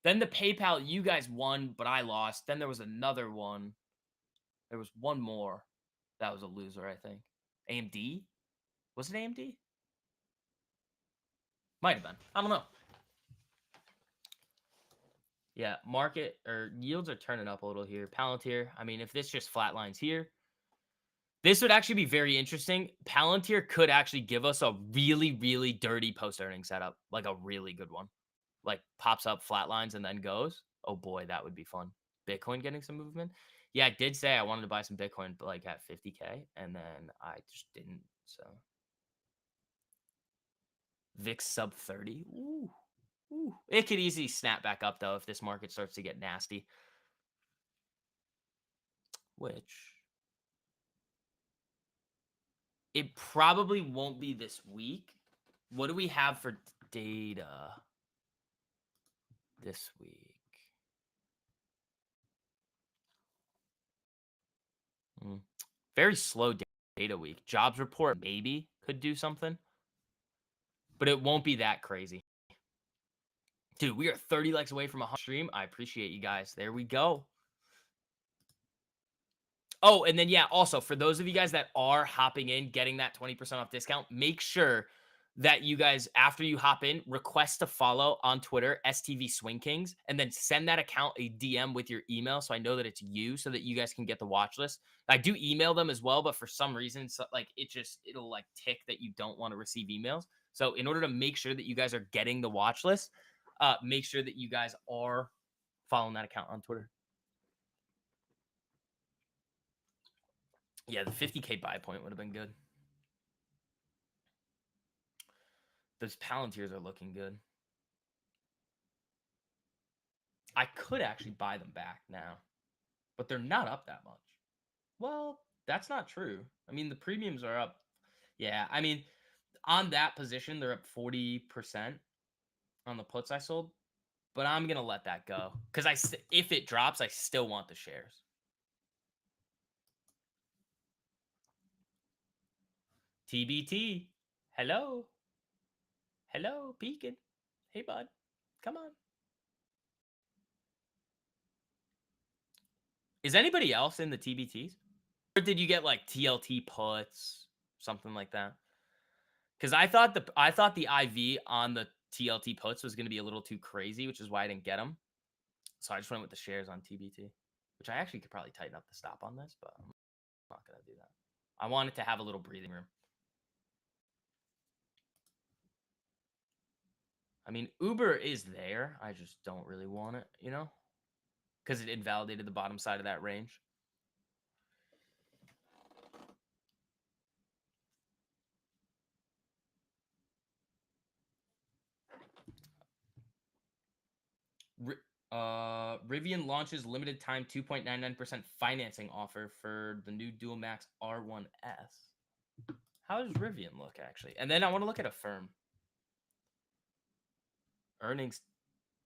Then the PayPal, you guys won, but I lost. Then there was another one. There was one more. That was a loser, I think. AMD? Was it AMD? Might have been. I don't know. Yeah, market or yields are turning up a little here. Palantir, I mean, if this just flatlines here, this would actually be very interesting. Palantir could actually give us a really, really dirty post earnings setup, like a really good one. Like pops up, flatlines, and then goes. Oh boy, that would be fun. Bitcoin getting some movement. Yeah, I did say I wanted to buy some Bitcoin, but like at 50K, and then I just didn't. So VIX sub 30. Ooh, ooh. It could easily snap back up though if this market starts to get nasty. Which it probably won't be this week. What do we have for data this week? Mm. Very slow data week. Jobs report maybe could do something, but it won't be that crazy. Dude, we are 30 likes away from a stream. I appreciate you guys. There we go. Oh, and then yeah, also for those of you guys that are hopping in, getting that 20% off discount, make sure that you guys, after you hop in, request to follow on Twitter, STV Swing Kings, and then send that account a DM with your email so I know that it's you so that you guys can get the watch list. I do email them as well, but for some reason, so, like it'll like tick that you don't want to receive emails. So in order to make sure that you guys are getting the watch list, make sure that you guys are following that account on Twitter. Yeah, the 50K buy point would have been good. Those Palantirs are looking good. I could actually buy them back now, but they're not up that much. Well, that's not true. I mean, the premiums are up. Yeah, I mean, on that position, they're up 40% on the puts I sold, but I'm going to let that go because if it drops, I still want the shares. TBT. Hello. Hello, Beacon. Hey, bud. Come on. Is anybody else in the TBTs? did you get like TLT puts, something like that? Because I thought the IV on the TLT puts was going to be a little too crazy, which is why I didn't get them. So I just went with the shares on TBT, which I actually could probably tighten up the stop on this, but I'm not going to do that. I want it to have a little breathing room. I mean, Uber is there. I just don't really want it, you know, because it invalidated the bottom side of that range. Rivian launches limited time 2.99% financing offer for the new Dual Max R1S. How does Rivian look actually? And then I want to look at a firm. Earnings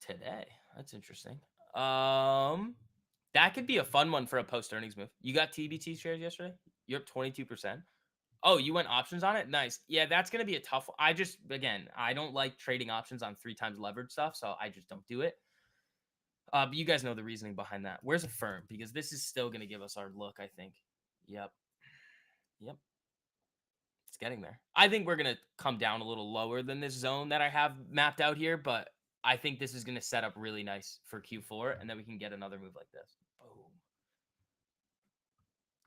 today. That's interesting. That could be a fun one for a post earnings move. You got TBT shares yesterday? You're up 22%. Oh, you went options on it? Nice. Yeah, that's going to be a tough one. I don't like trading options on 3 times leverage stuff, so I just don't do it. But you guys know the reasoning behind that. Where's a firm? Because this is still going to give us our look, I think. Yep. It's getting there. I think we're going to come down a little lower than this zone that I have mapped out here, but I think this is going to set up really nice for Q4, and then we can get another move like this. Boom.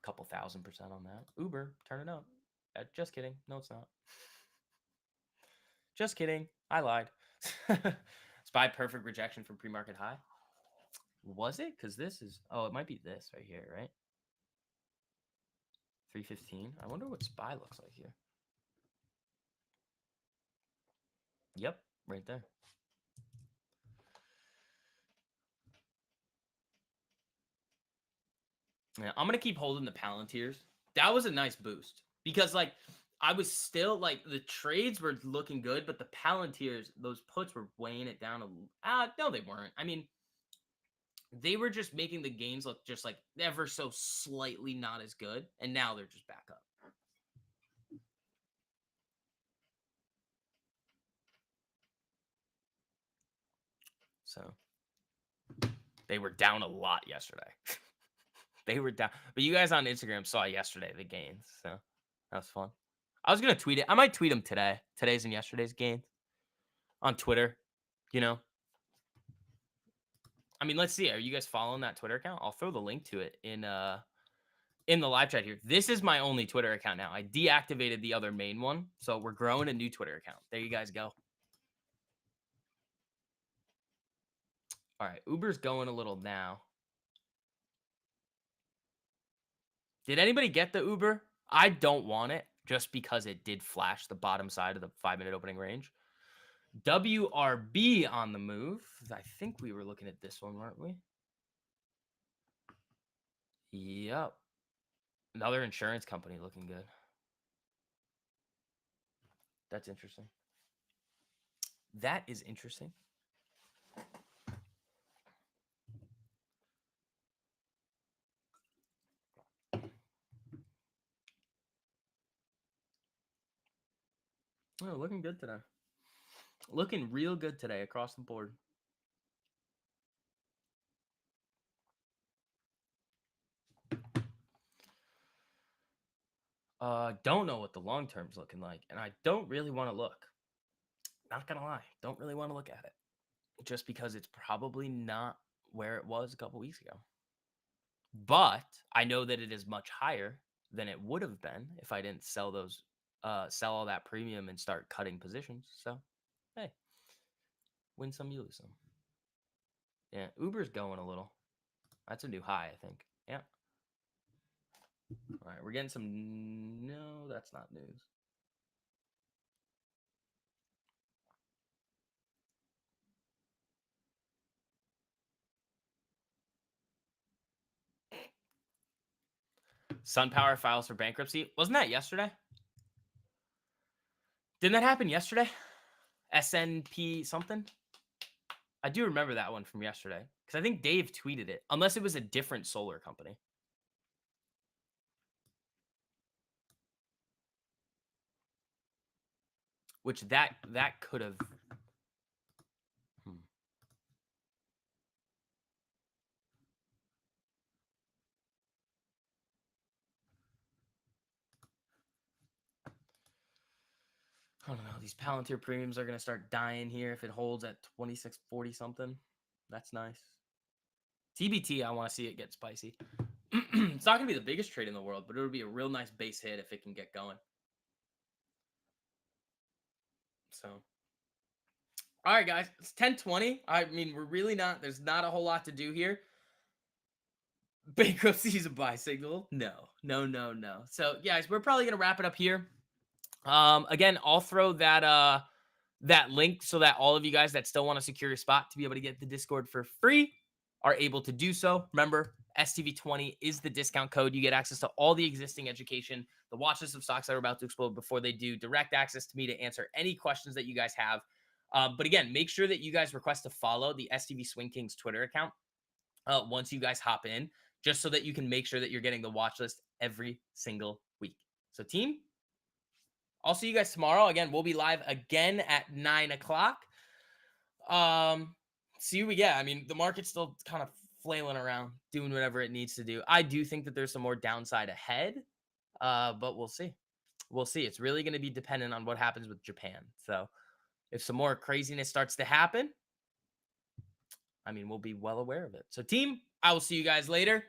Couple 1,000% on that. Uber, turn it up. Just kidding. No, it's not. Just kidding. I lied. Spy perfect rejection from pre-market high. Was it? Because this is... Oh, it might be this right here, right? 315. I wonder what SPY looks like here. Yep, right there. Yeah, I'm going to keep holding the Palantirs. That was a nice boost. Because, like, I was still, like, the trades were looking good, but the Palantirs, those puts were weighing it down. No, they weren't. I mean, they were just making the gains look just, like, ever so slightly not as good. And now they're just back up. So, they were down a lot yesterday. They were down. But you guys on Instagram saw yesterday the gains. So, that was fun. I was going to tweet it. I might tweet them today. Today's and yesterday's gains. On Twitter. You know? I mean, let's see. Are you guys following that Twitter account? I'll throw the link to it in the live chat here. This is my only Twitter account now. I deactivated the other main one. So we're growing a new Twitter account. There you guys go. All right. Uber's going a little now. Did anybody get the Uber? I don't want it just because it did flash the bottom side of the 5-minute opening range. WRB on the move. I think we were looking at this one, weren't we? Yep. Another insurance company looking good. That's interesting. That is interesting. Oh, looking good today. Looking real good today across the board. Don't know what the long term's looking like, and I don't really want to look. Not gonna lie, don't really want to look at it, just because it's probably not where it was a couple weeks ago. But I know that it is much higher than it would have been if I didn't sell all that premium and start cutting positions. So, hey, win some, you lose some. Yeah, Uber's going a little. That's a new high, I think. Yeah. All right, we're getting some. No, that's not news. SunPower files for bankruptcy. Wasn't that yesterday? Didn't that happen yesterday? SNP something? I do remember that one from yesterday because I think Dave tweeted it, unless it was a different solar company. Which that could have. these Palantir premiums are going to start dying here if it holds at 26.40 something. That's nice. TBT, I want to see it get spicy. It's not going to be the biggest trade in the world, but it would be a real nice base hit if it can get going. So, all right, guys, it's 10:20. I mean, we're really not, there's not a whole lot to do here. Bankruptcy is a buy signal. No. So, guys, we're probably going to wrap it up here. Again, I'll throw that link so that all of you guys that still want to secure your spot to be able to get the Discord for free are able to do so. Remember, STV20 is the discount code. You get access to all the existing education, the watch list of stocks that are about to explode before they do, direct access to me to answer any questions that you guys have. But again, make sure that you guys request to follow the STV Swing Kings Twitter account once you guys hop in, just so that you can make sure that you're getting the watch list every single week. So, team, I'll see you guys tomorrow. Again, we'll be live again at 9 o'clock. See what we get. I mean, the market's still kind of flailing around, doing whatever it needs to do. I do think that there's some more downside ahead, but we'll see. We'll see. It's really going to be dependent on what happens with Japan. So if some more craziness starts to happen, I mean, we'll be well aware of it. So, team, I will see you guys later.